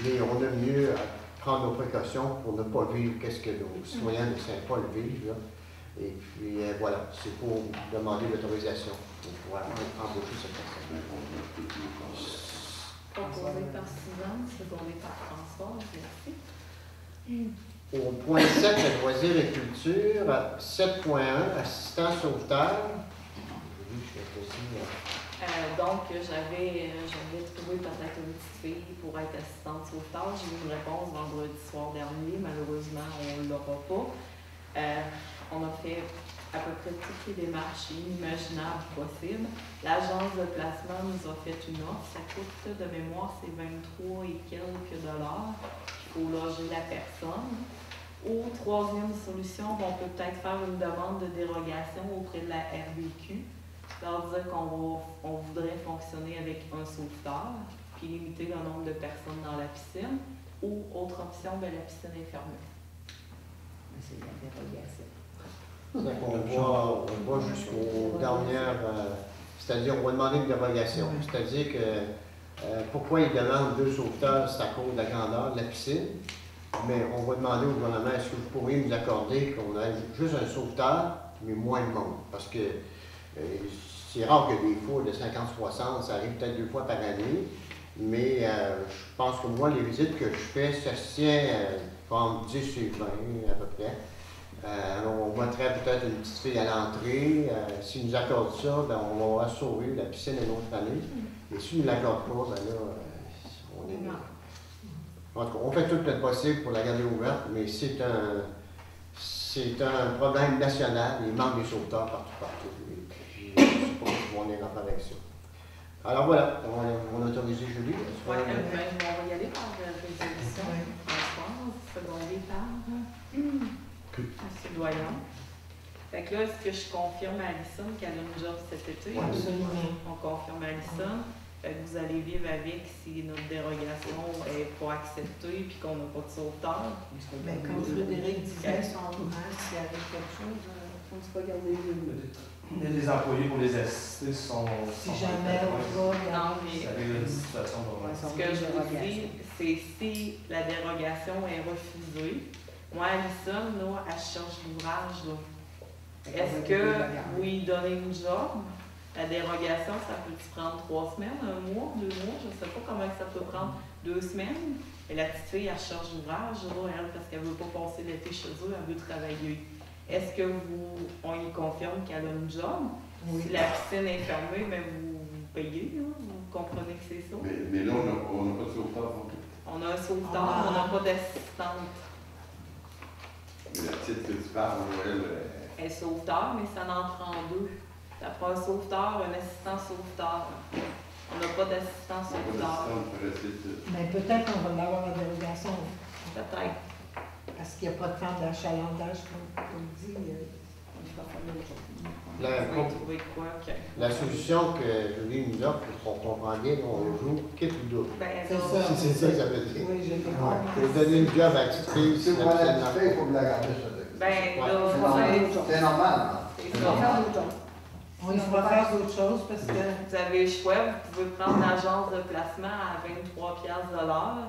mais on a mieux à prendre nos précautions pour ne pas vivre qu'est-ce que nos citoyens de Saint-Paul vivent. Là. Et puis voilà, c'est pour demander l'autorisation pour pouvoir embaucher cette personne. Proposé par Suzanne, secondé par François, merci. Au point 7, la loisir et culture, 7.1, assistant sauveteur. Donc, j'avais trouvé peut-être une petite fille pour être assistante sauveteur. J'ai eu une réponse vendredi soir dernier. Malheureusement, on ne l'aura pas. On a fait à peu près toutes les démarches inimaginables possibles. L'agence de placement nous a fait une offre. Ça coûte, de mémoire, c'est 23 et quelques dollars. Il faut loger la personne. Ou troisième solution, on peut peut-être faire une demande de dérogation auprès de la RBQ, leur dire qu'on voudrait fonctionner avec un sauveteur, puis limiter le nombre de personnes dans la piscine, ou autre option, la piscine est fermée. C'est la dérogation. On va jusqu'aux dernières, c'est-à-dire on va demander une dérogation. C'est-à-dire que pourquoi ils demandent 2 sauveteurs, c'est à cause de la grandeur de la piscine. Mais on va demander au gouvernement, est-ce que vous pourriez nous accorder qu'on ait juste un sauveteur, mais moins de monde? Parce que c'est rare que des fois de 50-60, ça arrive peut-être 2 fois par année. Mais je pense que moi, les visites que je fais, ça se tient entre 10 et 20 à peu près. On mettrait peut-être une petite fille à l'entrée. S'ils nous accordent ça, ben, on va assurer la piscine est notre famille. Et s'ils ne l'accordent pas, ben là, on est... En tout cas, on fait tout le possible pour la garder ouverte, mais c'est un problème national. Il manque des sauveteurs partout. Et puis, je ne sais pas si on est en avec ça. Alors voilà, on a autorisé Julie. Oui, on va y aller par résolution. Secondé par M. Doyon. Fait que là, est-ce que je confirme à Alison qu'elle a une job cet été? Oui, absolument. On confirme à Alison. Fait que vous allez vivre avec si notre dérogation n'est pas acceptée et qu'on n'a pas de sauveteur. Mais comme Frédéric disait, son courant, s'il arrive quelque chose, on ne se pas garder Les employés pour les assister sont... Si jamais on va, Non, mais Ça arrive une situation de... ce que je vous dis, c'est si la dérogation est refusée, moi, Alison, là, elle cherche l'ouvrage, là. Est-ce que vous lui donnez une job? La dérogation, ça peut prendre 3 semaines, 1 mois, 2 mois, je ne sais pas comment ça peut prendre 2 semaines. Et la petite fille, elle cherche l'ouvrage, elle, parce qu'elle ne veut pas passer l'été chez eux, elle veut travailler. Est-ce que on lui confirme qu'elle a une job? Oui. Si la piscine est fermée, mais vous payez, là, vous comprenez que c'est ça? Mais là, on n'a pas de sauveteur non plus. On a un sauveteur, on n'a pas d'assistante. Mais la petite que tu parles, elle... Elle est sauveteur, mais ça en prend 2. Ça prend un sauveteur, un assistant sauveteur. On n'a pas d'assistant sauveteur. Mais peut-être qu'on va l'avoir la dérogation. Peut-être. Parce qu'il n'y a pas de temps d'achalandage, comme dit. Vous pouvez trouver quoi? La solution que Julie nous offre, pour qu'on comprend bien, on joue quitte ou double. Ben, C'est non. ça. C'est ça que ça veut dire. Oui, j'ai compris. Pour donner une job à la petite fille, Si c'est vous voulez la absolument petite fille, il faut vous la garder, ça. Ben, Ouais. là, C'est normal. c'est C'est ça. normal. On y fera faire d'autres choses parce que. Vous avez le choix, vous pouvez prendre l'agence de placement à 23$ de l'heure.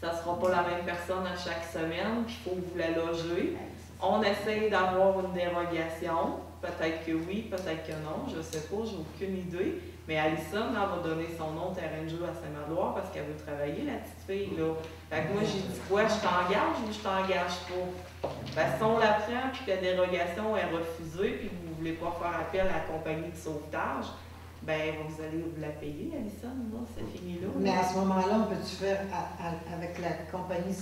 Ça ne sera pas la même personne à chaque semaine, puis il faut que vous la logez. On essaye d'avoir une dérogation. Peut-être que oui, peut-être que non, je ne sais pas, j'ai aucune idée. Mais Alison, elle va donner son nom terrain de jeu à Saint-Magloire parce qu'elle veut travailler, la petite fille, là. Fait que moi, j'ai dit quoi, je t'engage ou je t'engage pas? Parce que si on la prend, puis que la dérogation est refusée, puis que vous ne voulez pas faire appel à la compagnie de sauvetage, ben vous allez vous la payer, Alison, là, c'est fini là. Mais à ce moment-là, on peut-tu faire avec la compagnie,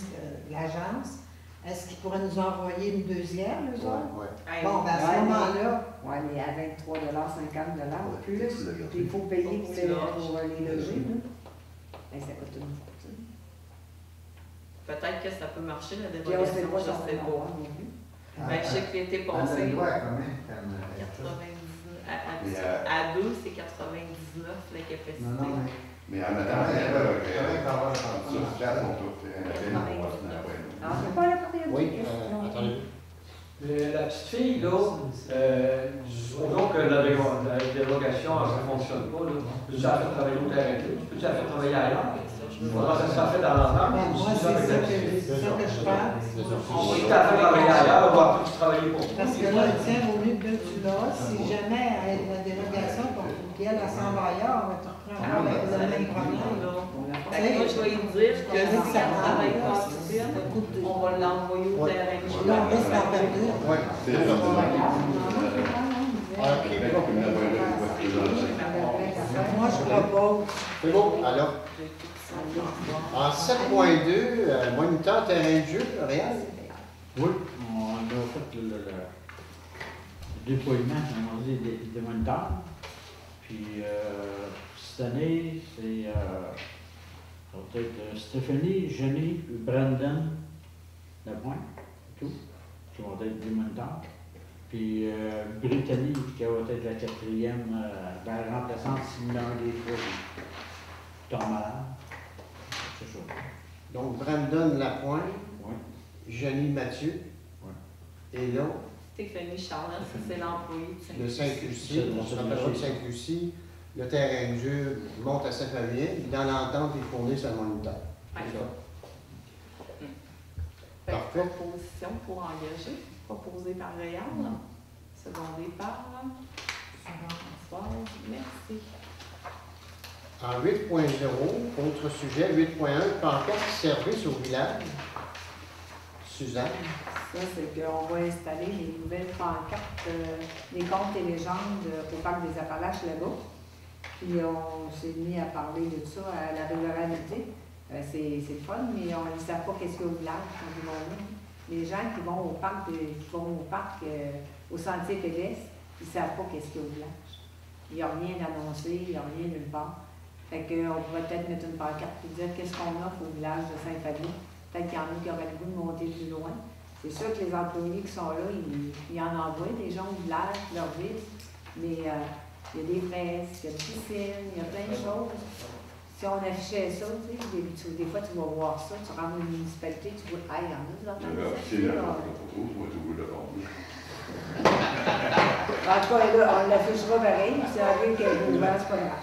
l'agence, est-ce qu'ils pourraient nous envoyer une deuxième, eux autres? Ouais. Hey, Bon, ben à ce moment-là, Oui, mais à 23,50 $, plus, tu l'as gardé. puis il faut payer pour les loger, là. Ben, ça coûte une fortune. peut-être que ça peut marcher, la Puis on ne sait dérogation, pas je si on sais va pas. l'avoir non plus. Ben, je sais que l'été On a passé, le droit à combien? 99, Mais, à 2, c'est 99 la capacité. Non, non, mais... Mais en attendant, on peut faire un appel au mois après. Ah, c'est pas la période. Oui, attendez. La petite fille, là, supposons que la dérogation ne fonctionne pas, peux-tu la faire travailler au terrain? Peux-tu la faire travailler ailleurs? Comment ça sera fait dans l'entente? ben, moi, c'est ça que je pense. Si tu la fais travailler ailleurs, on va plus travailler pour toi. Parce que là, tiens, au lieu que tu l'as, si jamais elle a la dérogation, puis elle s'en va ailleurs, on va te reprendre avec le même problème. Fait que moi, je vais lui dire que si ça travaille pas ici, on va l'envoyer au terrain de jeu. Là, on risque d'en perdre une. Oui, C'est ça. Moi, je propose. c'est bon. Alors, en 7.2, moniteur terrain de jeu, Réal. Oui, on a fait le déploiement, on dit, des moniteurs. Puis cette année, c'est ça va être Stéphanie, Jenny, Brandon, Lapointe, tout, qui vont être des moniteurs. Puis Brittany, qui va être la 4e, remplaçante si l'un des trois tombe malade. C'est ça. Donc, Brandon Lapointe, Oui. Johnny Mathieu. Oui. Et là, Stéphanie Charlotte, ça, c'est l'employé de de Sainte-Lucie. Sainte-Lucie. On se rappellera de Sainte-Lucie. Le terrain de jeu monte à Saint-Fabien. Dans l'entente, ils fournissent un moniteur. Ouais. Fait que Parfait. proposition pour engager, proposée par Réal, secondée par Françoise. Merci. En 8.0, autre sujet, 8.1, pancarte service au village. Suzanne. Ça, c'est qu'on va installer les nouvelles pancartes, les contes et légendes au parc des Appalaches là-bas. Puis on s'est mis à parler de ça à la ruralité. C'est le fun, mais ils ne savent pas qu'est-ce qu'il y a au village quand ils vont là. Les gens qui vont au parc, au sentier pédestre, ils ne savent pas qu'est-ce qu'il y a au village. Il n'y a rien d'annoncé, il n'y a rien nulle part. Fait qu'on pourrait peut-être mettre une pancarte pour dire qu'est-ce qu'on offre au village de Saint-Fabien. Peut-être qu'il y en a qui auraient le goût de monter plus loin. C'est sûr que les employés qui sont là, ils en envoient des gens au village, leur ville, mais il y a des fresques, il y a des piscines, il y a plein de choses. Si on affichait ça, tu sais, des fois tu vas voir ça, tu rentres dans une municipalité, tu vois, ah, il y en a des enfants de C'est là, moi, tout le monde. En tout cas, là, on l'affichera pareil, puis c'est vrai que c'est pas grave.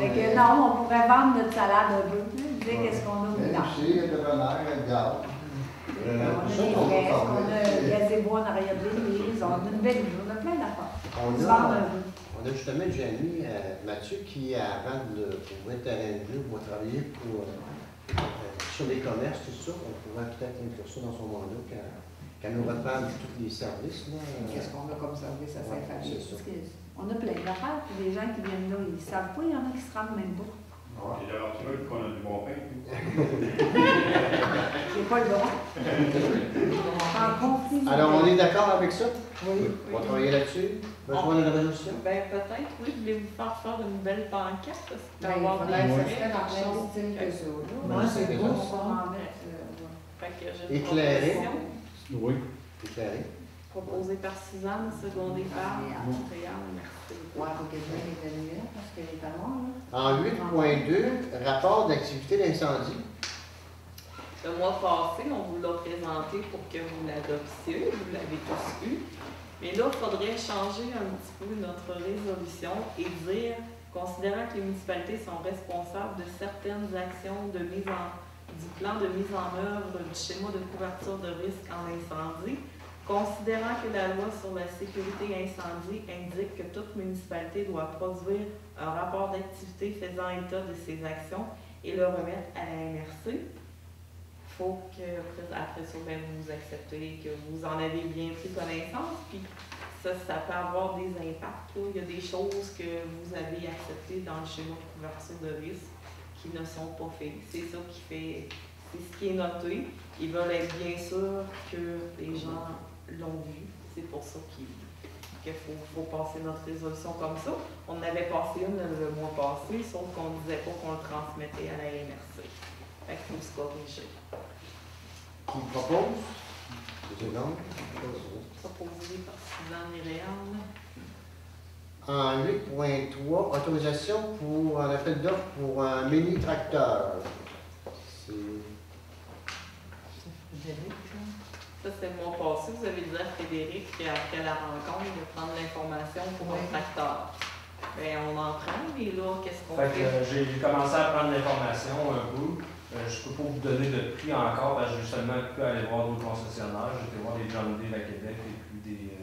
Fait que non, on pourrait vendre notre salade un peu, dire qu'est-ce qu'on a au village. Il y a de bonheur, il y a de gaz. On a des fresques, on a des gazebo en arrière de l'église, on a une belle vue, on a plein d'affaires. On a justement déjà mis Mathieu qui, avant de trouver le terrain de jeu, va travailler sur les commerces, tout ça. On pourrait peut-être inclure ça dans son mandat quand nous reprendre tous les services. Qu'est-ce qu'on a comme service à Saint-Fabien? c'est ça. On a plein d'affaires, puis les gens qui viennent là, ils ne savent pas, il y en a qui se rendent même pas. Et alors, tu veux qu'on a du bon pain? J'ai pas le droit. Alors, on est d'accord avec ça? Oui. On va travailler là-dessus. Besoin d'une résolution? Ben peut-être, oui, voulez-vous faire une belle pancarte? Parce qu'il va y Ben, avoir il faudrait que ça des se fait dans le même choses. style que ça. Ouais, Moi, c'est c'est beau, beau, ça. on va en mettre. Fait que j'ai une Éclairé. proposition Oui. Éclairé. proposée par Suzanne, secondée par Réal. Merci. Ouais, faut que je mette les lumières parce qu'elle est pas loin, là. En 8.2, rapport d'activité d'incendie. Le mois passé, on vous l'a présenté pour que vous l'adoptiez, vous l'avez tous eu. Mais là, il faudrait changer un petit peu notre résolution et dire, considérant que les municipalités sont responsables de certaines actions du plan de mise en œuvre du schéma de couverture de risque en incendie, considérant que la loi sur la sécurité incendie indique que toute municipalité doit produire un rapport d'activité faisant état de ses actions et le remettre à la MRC, il faut que, après ça, ben, vous acceptez que vous en avez bien pris connaissance, puis ça peut avoir des impacts. Là. Il y a des choses que vous avez acceptées dans le schéma de couverture de risque qui ne sont pas faites. C'est ça qui fait, c'est ce qui est noté. Ils veulent être bien sûrs que les gens l'ont vu. C'est pour ça qu'il faut passer notre résolution comme ça. On avait passé une le mois passé, sauf qu'on ne disait pas qu'on le transmettait à la MRC. Fait qu'il faut se corriger. Qui propose? C'est non? Proposé par Suzanne et Réal. En 8.3, autorisation pour un appel d'offres pour un mini-tracteur. C'est... Ça, c'est le mois passé. Vous avez dit à Frédéric qu'après la rencontre, de prendre l'information pour un tracteur. Bien, on en prend, mais là, qu'est-ce qu'on Fait fait? que j'ai commencé à prendre l'information un peu. Je ne peux pas vous donner de prix encore parce que j'ai seulement pu aller voir d'autres concessionnaires. J'ai été voir des John Deere à Québec et puis des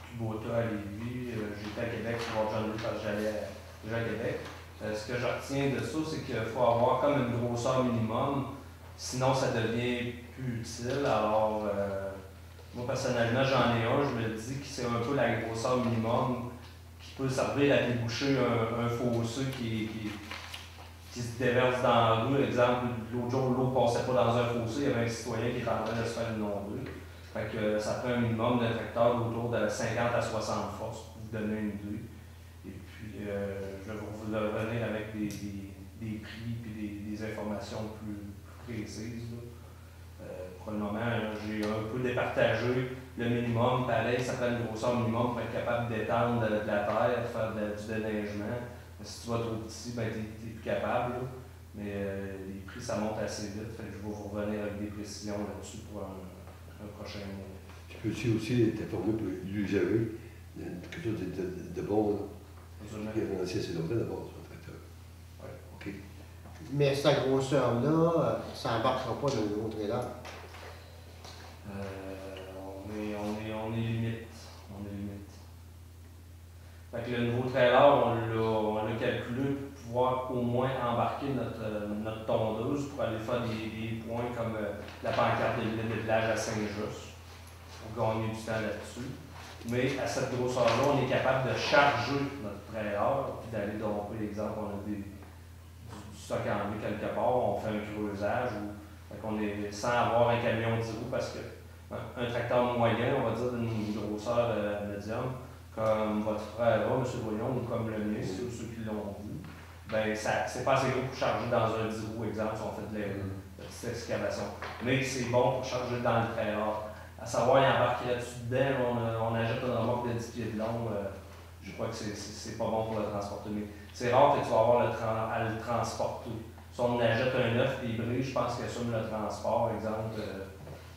Kubota à Lévis. J'étais à Québec pour voir John Deere parce que j'allais déjà à Québec. Ce que je retiens de ça, c'est qu'il faut avoir comme une grosseur minimum. Sinon, ça devient plus utile. Alors, moi, personnellement, j'en ai un. Je me dis que c'est un peu la grosseur minimum qui peut servir à déboucher un fossé qui se déverse dans la rue. Exemple, l'autre jour, l'eau ne passait pas dans un fossé. Il y avait un citoyen qui était en train de se faire inonder. Fait que ça prend un minimum d'un tracteur d'autour de 50 à 60 forces pour vous donner une idée. Et puis, je vais vous revenir avec des prix et des informations plus précises. Pour le moment, j'ai un peu départagé le minimum. Pareil, ça prend une grosseur minimum pour être capable d'étendre de la terre, de faire du déneigement. Si tu vas trop petit, ben, tu n'es plus capable. Là. Mais les prix, ça monte assez vite. Fait que je vais vous revenir avec des précisions là-dessus pour un prochain mois. peux aussi t'informer pour lui gérer quelque chose de bon, là. Absolument. Qui a assez longtemps d'abord sur le tracteur. Ouais. OK. Mais sa grosseur-là, ça n'embarquera pas dans le nouveau trailer. On est limite. On est limite. Fait que le nouveau trailer, on l'a calculé pour pouvoir au moins embarquer notre tondeuse pour aller faire des points comme la pancarte de village à Saint-Just, pour gagner du temps là-dessus. Mais à cette grosseur-là, on est capable de charger notre trailer puis d'aller domper, exemple, on a du stock en vue quelque part, on fait un creusage, on est sans avoir un camion 10 roues parce que un tracteur moyen, on va dire d'une grosseur médium, comme votre frère là, M. Voyon, ou comme le mien, ceux qui l'ont vu, ben c'est pas assez gros pour charger dans un 10 roues, exemple, si on fait de la petite excavation. Mais c'est bon pour charger dans le trailer. À savoir, il embarque là-dessus dedans, on ajoute une remorque de 10 pieds de long, je crois que c'est pas bon pour le transporter. Mais c'est rare que tu vas avoir à le transporter. Si on ajoute un œuf et il brille, je pense qu'il assume le transport, exemple.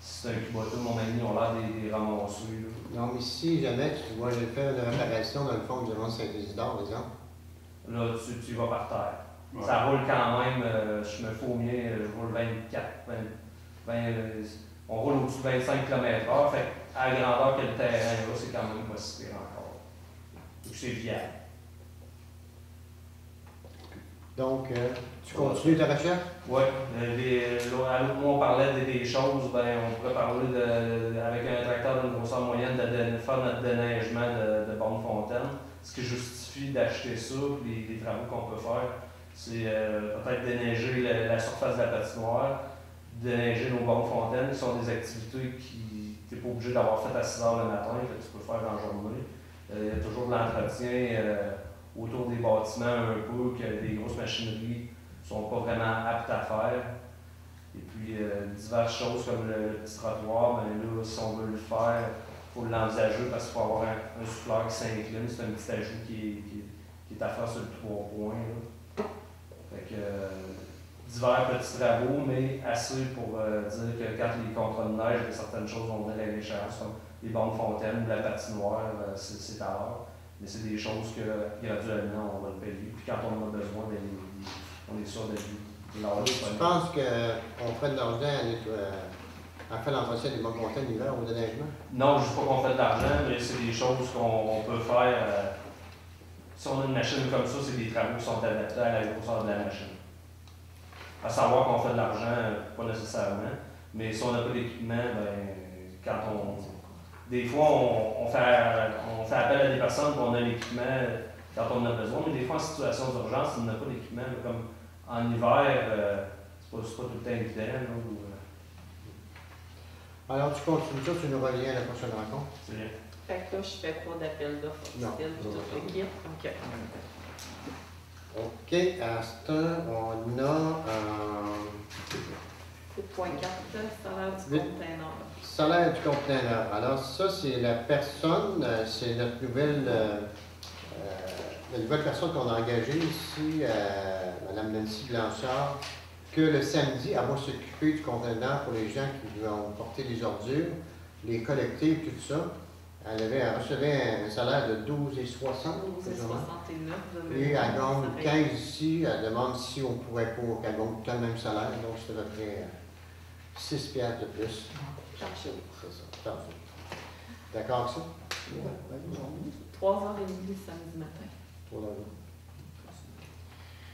Si c'est un cuboto, mon ami, on a des ramasseurs. Non, mais si jamais tu vois, j'ai fait une réparation dans le fond du Rond Saint-Isidore, par exemple. Là, tu vas par terre. Ouais. Ça roule quand même, je me fais au mien, je roule 24, 20, on roule au-dessus de 25 km/h, fait à la grandeur que le terrain là, c'est quand même pas si pire encore. Donc c'est viable. Donc, tu continues ta recherche? Oui, à l'autre mois, on parlait des choses, ben, on pourrait parler avec un tracteur d'une grosseur moyenne de faire notre déneigement de bornes fontaines. Ce qui justifie d'acheter ça, les travaux qu'on peut faire, c'est peut-être déneiger la surface de la patinoire, déneiger nos bornes fontaines, qui sont des activités qui tu n'es pas obligé d'avoir fait à 6 h le matin, que tu peux faire dans la journée. Il y a toujours de l'entretien autour des bâtiments un peu, que des grosses machineries ne sont pas vraiment aptes à faire. Et puis diverses choses comme le petit trottoir, ben là, si on veut le faire, il faut l'envisager parce qu'il faut avoir un souffleur qui s'incline. C'est un petit ajout qui est à faire sur le 3 points. Là. Fait que, divers petits travaux, mais assez pour dire que quand les contrats de neige, certaines choses vont venir à l'échéance, comme les bornes fontaines ou la patinoire, c'est à l'heure. Mais c'est des choses que graduellement on va le payer. Puis quand on en a besoin, ben, on est sûr de l'avoir disponible. Tu penses qu'on ferait de l'argent à faire l'entretien des bornes fontaines l'hiver au déneigement? Non, je ne dis pas qu'on fait de l'argent, mais c'est des choses qu'on peut faire. Si on a une machine comme ça, c'est des travaux qui sont adaptés à la grosseur de la machine. À savoir qu'on fait de l'argent, pas nécessairement, mais si on n'a pas d'équipement, ben, quand des fois, on fait appel à des personnes pour on a l'équipement quand on en a besoin, mais des fois, en situation d'urgence, on n'a pas d'équipement. Comme en hiver, c'est pas tout le temps évident. Alors, tu continues ça, tu nous reviens à la prochaine rencontre? C'est bien. Fait que là, je fais pas d'appel d'offres officiel puis tout le kit. OK. OK, à ce temps, on a 8.4, salaire du Huit. container. salaire du conteneur. Alors, ça, c'est la personne, c'est notre nouvelle, la nouvelle personne qu'on a engagée ici, Mme Nancy Blanchard, que le samedi, elle va s'occuper du conteneur pour les gens qui vont porter les ordures, les collecter et tout ça. Elle recevait un salaire de 12,60 12,69 de et elle gagne 15 ici. Elle demande si on pourrait pas qu'elle gagne tout le même salaire. Donc, c'est à peu près 6 piastres de plus. Par jour. C'est ça, par jour. D'accord avec ça? 3h30 le samedi matin. Pour la journée.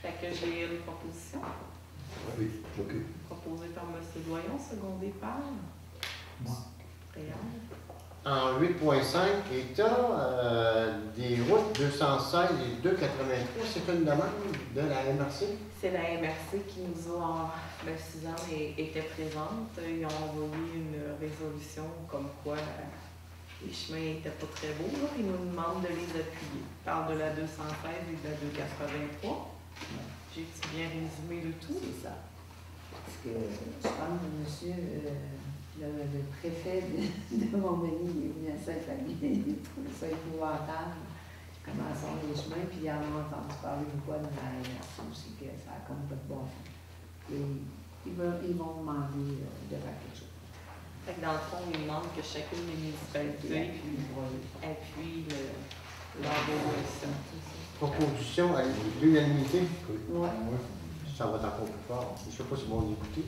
Fait que j'ai une proposition Oui, OK. proposée par M. Doyon, secondée par Moi. Réal. En 8.5, État des routes 216 et 283, c'est une demande de la MRC? C'est la MRC qui nous a, Suzanne était présente. Ils ont envoyé une résolution comme quoi les chemins n'étaient pas très beaux. Là. Ils nous demandent de les appuyer. Ils parlent de la 216 et de la 283. J'ai-tu bien résumé le tout? C'est ça. Parce que je pense que monsieur, le préfet de Montmagny est venu à Saint-Famille, il trouve ça épouvantable. Comment sont les chemins, puis il en a entendu parler une fois dans la RS aussi, que ça n'a comme pas de bon sens. Et ils vont demander de faire quelque chose. Fait que dans le fond, il demande que chacune des municipalités appuie l'organisation. Proposition à l'unanimité. Ouais. Ça va être encore plus fort. Je ne sais pas si vont écouter.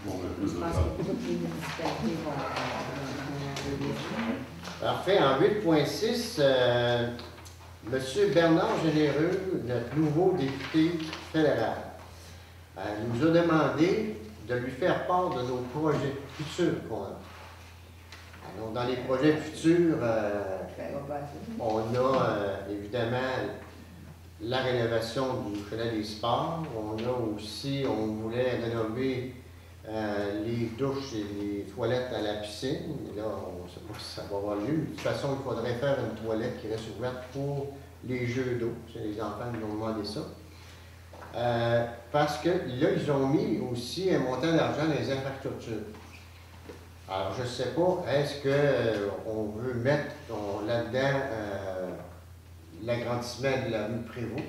Bon, Je pense que toutes les municipalités vont. Parfait. En 8.6, M. Bernard Généreux, notre nouveau député fédéral, nous a demandé de lui faire part de nos projets futurs qu'on a. Alors, dans les projets futurs, on a évidemment la rénovation du chalet des sports. On a aussi, on voulait rénover les douches et les toilettes à la piscine. Et là, on ne sait pas si ça va avoir lieu. De toute façon, il faudrait faire une toilette qui reste ouverte pour les jeux d'eau. C'est les enfants qui ont demandé ça. Parce que là, ils ont mis aussi un montant d'argent dans les infrastructures. Alors, je ne sais pas, est-ce qu'on veut mettre là-dedans l'agrandissement de la rue Prévost?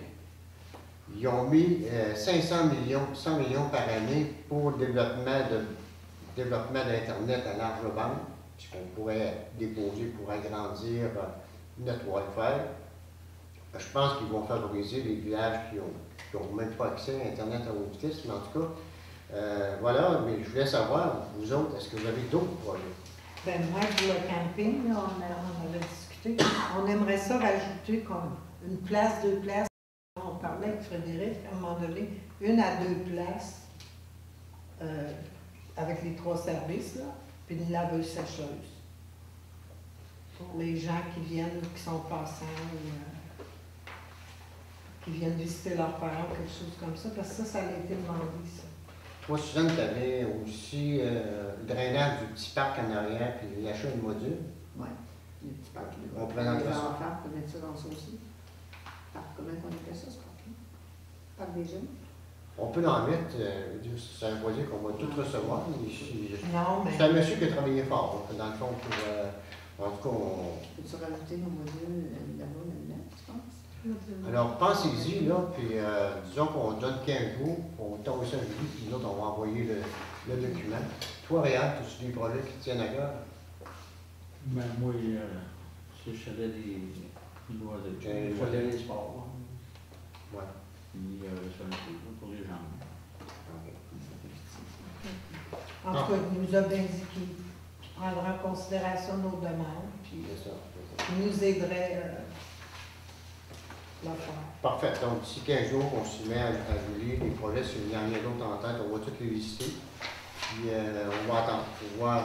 Ils ont mis 100 millions par année pour le développement d'Internet à large bande, puisqu'on pourrait déposer pour agrandir notre Wi-Fi. Je pense qu'ils vont favoriser les villages qui n'ont même pas accès à Internet à haute vitesse, mais en tout cas, voilà, mais je voulais savoir, vous autres, est-ce que vous avez d'autres projets? Ben moi, pour le camping, là, on avait discuté, on aimerait ça rajouter comme une place, 2 places. On parlait avec Frédéric, à un moment donné, 1 à 2 places avec les 3 services, là, puis une laveuse sécheuse. Pour les gens qui viennent, qui sont passants ou qui viennent visiter leurs parents, quelque chose comme ça, parce que ça a été demandé, ça. Toi, Suzanne, tu avais aussi le drainage du petit parc en arrière, puis l'achat de modules. Oui, les petits parcs. On présente les ça. enfants peuvent mettre ça dans ça aussi. Comment on appelle ça, ce parc-là? Parc des jeunes? On peut en mettre, c'est un projet qu'on va tout recevoir. Non, mais C'est un monsieur qui a travaillé fort, dans le fond, pour, en tout cas, Peux-tu rajouter nos modules là-bas, là-dedans, tu penses? Alors, pensez-y, là, puis disons qu'on donne 15 jours, on tombe ça jeudi, puis nous autres, on va envoyer le document. Toi, Réal, as-tu des projets qui te tiennent à cœur? Ben, moi, c'est le chalet des loisirs. Le chalet des sports. Ouais. Puis, ça pour les gens. en tout cas, il nous a bien dit qu'il prendra en considération nos demandes, puis C'est ça. il nous aiderait à faire. Parfait. Donc, d'ici 15 jours, on se met à rouler les projets. S'il y en a d'autres en tête, on va tous les visiter. Puis, on va attendre pour voir.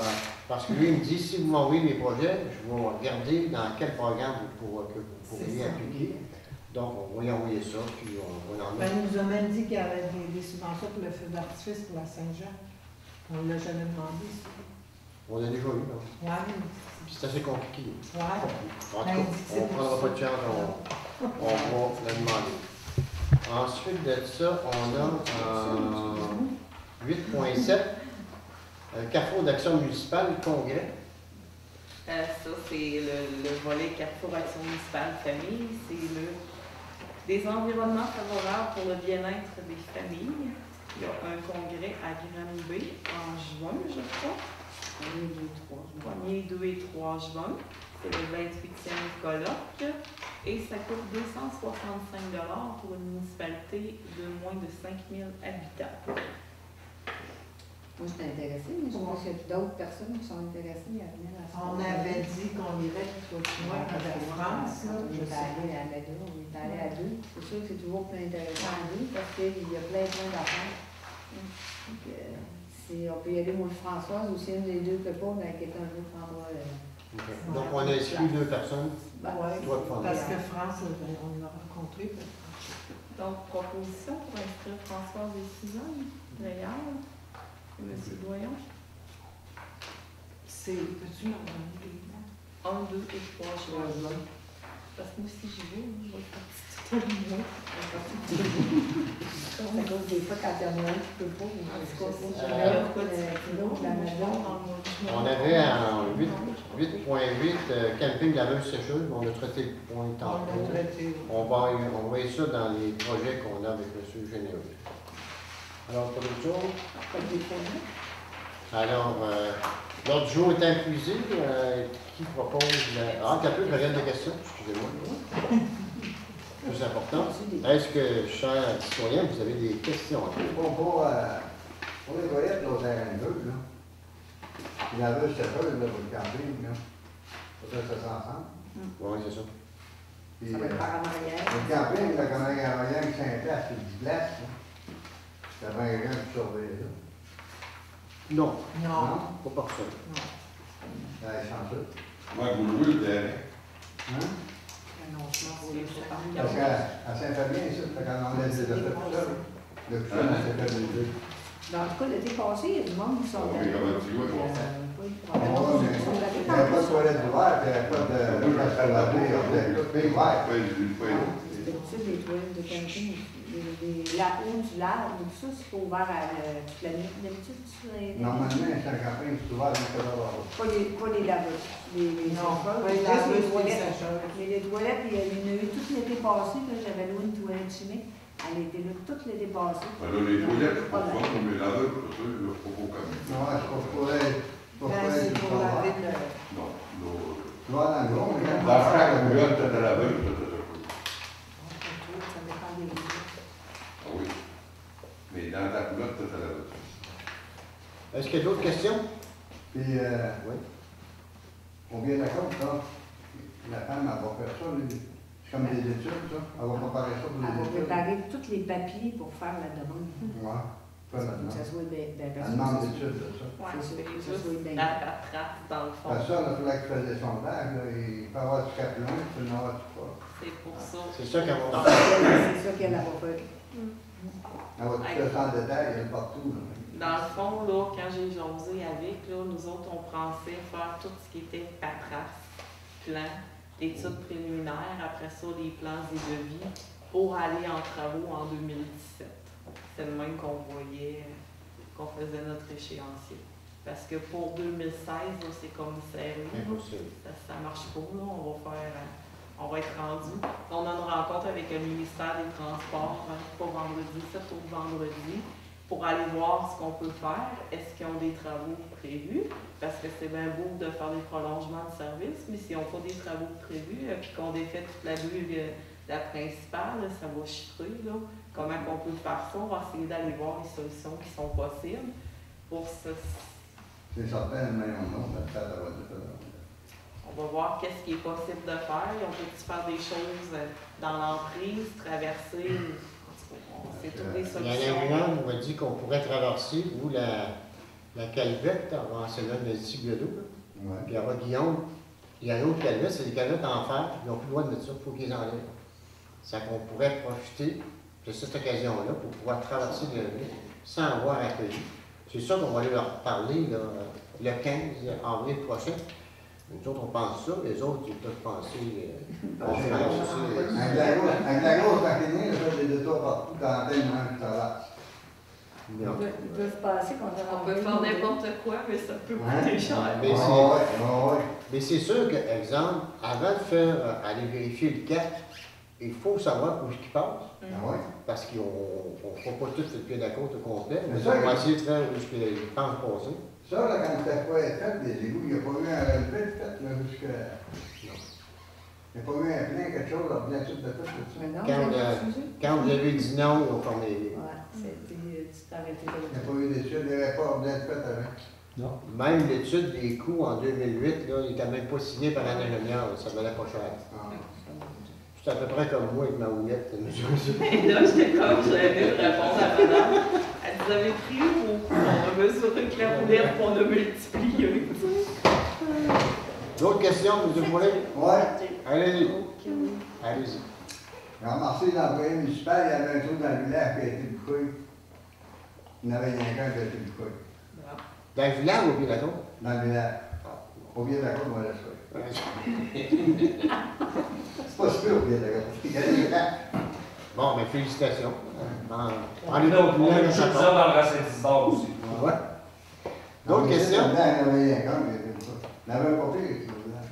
Parce que lui, il me dit, si vous m'envoyez les projets, je vais regarder dans quel programme que vous pourriez appliquer. Donc, on va y envoyer ça, puis on va en Ben, mettre. il nous a même dit qu'il y avait des subventions pour le feu d'artifice pour la Saint-Jean. On ne l'a jamais demandé, ça. On a déjà eu, là. Ouais, Puis c'est assez compliqué. ouais. En tout Ben, cas, il dit que c'est on ne pour prendra ça. pas de chance, on va la demander. Ensuite de ça, on a 8.7, Carrefour d'action municipale, congrès. Ça, c'est le volet Carrefour Action municipale famille. C'est des environnements favorables pour le bien-être des familles. Il y a un congrès à Granby en juin, je crois. 1er, 2 et 3 juin. C'est le 28e colloque. Et ça coûte 265 $ pour une municipalité de moins de 5000 habitants. Moi, je suis intéressée, mais je pense qu'il y a d'autres personnes qui sont intéressées à venir à ça. On avait dit qu'on irait toi et moi avec France, là, On je est sais. allé à la deux, on est allé à deux. C'est sûr que c'est toujours plus intéressant à deux parce qu'il y a plein d'affaires. Donc, on peut y aller, moi, Françoise, ou si une des deux ne peut pas, ben, quelqu'un d'autre prendra. Okay. Donc, on a inscrit 2 personnes. Ouais, Toi, prendre. parce que France, on l'a rencontré. Donc, proposition pour inscrire Françoise et Suzanne, Réal et M. Doyon. C'est, peux-tu leur donner les noms? 1, 2 et 3 juin. Parce que moi, si j'y vais, je vais faire tout le monde. C'est à cause des fois, quand il y en a un qui ne peut pas, On avait en 8.8 camping laveuse sécheuse, on a traité le point On tantôt. l'a traité. On va envoyer ça dans les projets qu'on a avec M. Généreux. Alors, pour les choses, Alors, l'ordre du jour est inclusif. Qui propose la... Ah, t'as peu, de questions, excusez-moi. Plus important. Est-ce que, chers citoyens, vous avez des questions? Bon, pour les toilettes, là, au terrain de jeu, là. Puis la vue, c'est peu, là, pour le camping, là. Ça s'ensemble. Oui, c'est ça. Puis, Ça va être par en arrière. le camping, là, comme un gagnant qui 5 places, c'est 10 places, là. Ça va un grand qui surveille ça. Non, Non. pas pour ça. Ça est chanceux. Moi, vous louez le terrain. Hein? Non, je pense que c'est pas Parce qu'à Saint-Fabien, ça, quand on a déjà fait tout ça, le coup, on s'est fait les deux. Dans le cas, l'été passé, il y a du monde qui sont Oui, comment tu vois, bon. oui, Il n'y avait pas de toilette d'hiver, puis il n'y avait pas de place à laver, on faisait tout l'hiver. D'habitude, les toilettes de camping, la haut du large, tout ça, c'est pas ouvert toute la nuit. D'habitude, c'est... Normalement, c'est un camping, c'est ouvert, donc ça va avoir. Pas les laveuses. Non, pas les juste laveuses, les les toilettes. sécheuses. Mais les toilettes, il y en a eu tout l'été passé, là, j'avais loué une toilette chimique. Elle était là tout l'été passé. Alors, les toilettes, c'est pas fun, mais la rue, pour ça, il faut pas quand même. Non, c'est pour C'est pour laver le... Non, non. Tu vas dans le gros, mais quand Dans chaque couverture, t'as de la rue, t'as Ça dépend des lieux. Ah oui. Mais dans ta couverture, t'as de la rue. Est-ce qu'il y a d'autres questions? Puis, Oui. on vient d'accord, ça. La femme, elle va faire ça, c'est comme des études, ça. Elle va préparer ça pour Elle va les études. préparer tous les papiers pour faire la demande. Ouais. Faut que ça soit bien Elle demande d'études de ça. Ouais, C'est c'est ça, juste ça soit bien. la paperasse, dans le fond. Parce que ça, il fallait que je fasse des sondages, là. Il peut y avoir du capelin, il peut y avoir du pas. C'est pour ça. C'est ça qu'on va C'est ça qu'elle a fait. Elle va tout faire ça en détail, elle est partout, là. Dans le fond, là, quand j'ai jasé avec, là, nous autres, on pensait faire tout ce qui était paperasse, plan, études préliminaires, après ça, les plans et devis, pour aller en travaux en 2017. C'est le même qu'on voyait, qu'on faisait notre échéancier. Parce que pour 2016, là, c'est comme serré. là. Impossible. Ça marche pas, là. On va être rendu. On a une rencontre avec le ministère des Transports pour vendredi, ça pour vendredi, pour aller voir ce qu'on peut faire. Est-ce qu'ils ont des travaux prévus? Parce que c'est bien beau de faire des prolongements de service, mais s'ils n'ont pas des travaux prévus, puis qu'on défait toute la bulle, la principale, ça va chiffrer, là. Comment on peut faire ça? On va essayer d'aller voir les solutions qui sont possibles pour ça. C'est certain, mais on va faire la voie de On va voir qu'est-ce qui est possible de faire. On peut faire des choses dans l'emprise, traverser. En tout cas, c'est toutes des Il y en a solutions. une on m'a dit qu'on pourrait traverser ou la calvette avant celle-là de Tigledo. Ouais. Puis avant Guillaume, il y a une autre calvette, c'est des calvettes en fer. Ils n'ont plus le droit de mettre ça, il faut qu'ils les enlèvent. C'est qu'on pourrait profiter de cette occasion-là pour pouvoir traverser le rue sans avoir accueilli. C'est ça qu'on va aller leur parler là, le 15 avril prochain. Nous autres, on pense ça, les autres, ils peuvent penser. On fait Avec la grosse maquinée, il fait des détours partout dans la tête, même, ça va. Ils peuvent passer qu'on a On peut faire n'importe quoi, mais ça peut coûter cher. Mais Ouais, c'est- ouais. Mais c'est sûr que, exemple, avant de faire aller vérifier le CAC, il faut savoir où est-ce qu'il passe. Ah ouais? Parce qu'on ne fera pas tout le pied de la côte au complet, mais Mais ça, on va essayer de faire où est-ce qu'il pense passer. Ça, là, quand c'était pas fait, les égouts, il n'y a pas eu un relevé de fait, là, jusque. Il n'y a pas eu un plein, quelque chose, là, bien tout de fait, tout ça. Mais non, Quand, j'ai refusé. Quand vous avez dit non, ils ont formé. Ouais, c'était, tu t'es arrêté Il n'y a de pas eu d'études, il n'y avait pas bien fait avec. Non. Même l'étude des coûts en 2008, là, il n'était même pas signé par un ingénieur, ça valait pas cher. Ah. C'est à peu près comme moi avec ma houlette. Et là, j'étais comme, j'avais dû répondre à madame. Elle dit, vous avez pris où au coup? On a mesuré que la roulette, puis on a multiplié. D'autres questions, M. Poulet? Ouais. Allez-y. Allez-y. J'ai remarqué dans le pays municipal, il y avait un trou dans le village qui a été bouché. Il y en avait rien qu'un qui a été bouché. Dans le village ou bien d'accord? Dans le village. Au bien d'accord, on va laisser. C'est pas sûr, au bien d'accord. Il y a des villages. Bon, mais félicitations. En On les a autres une villages, chose ça dans le Racine d'Isidore aussi. Ouais. D'autres questions? Il y en avait rien qu'un qui a été bouché. Il y en avait pas pire, ici, au village.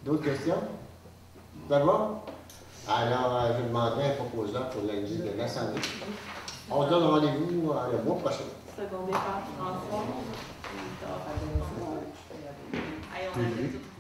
D'autres questions? D'abord? Alors, je demandais un proposant pour la liste de l'Assemblée. On se donne rendez-vous le mois prochain. Secondaire par François. Hey, on avait tout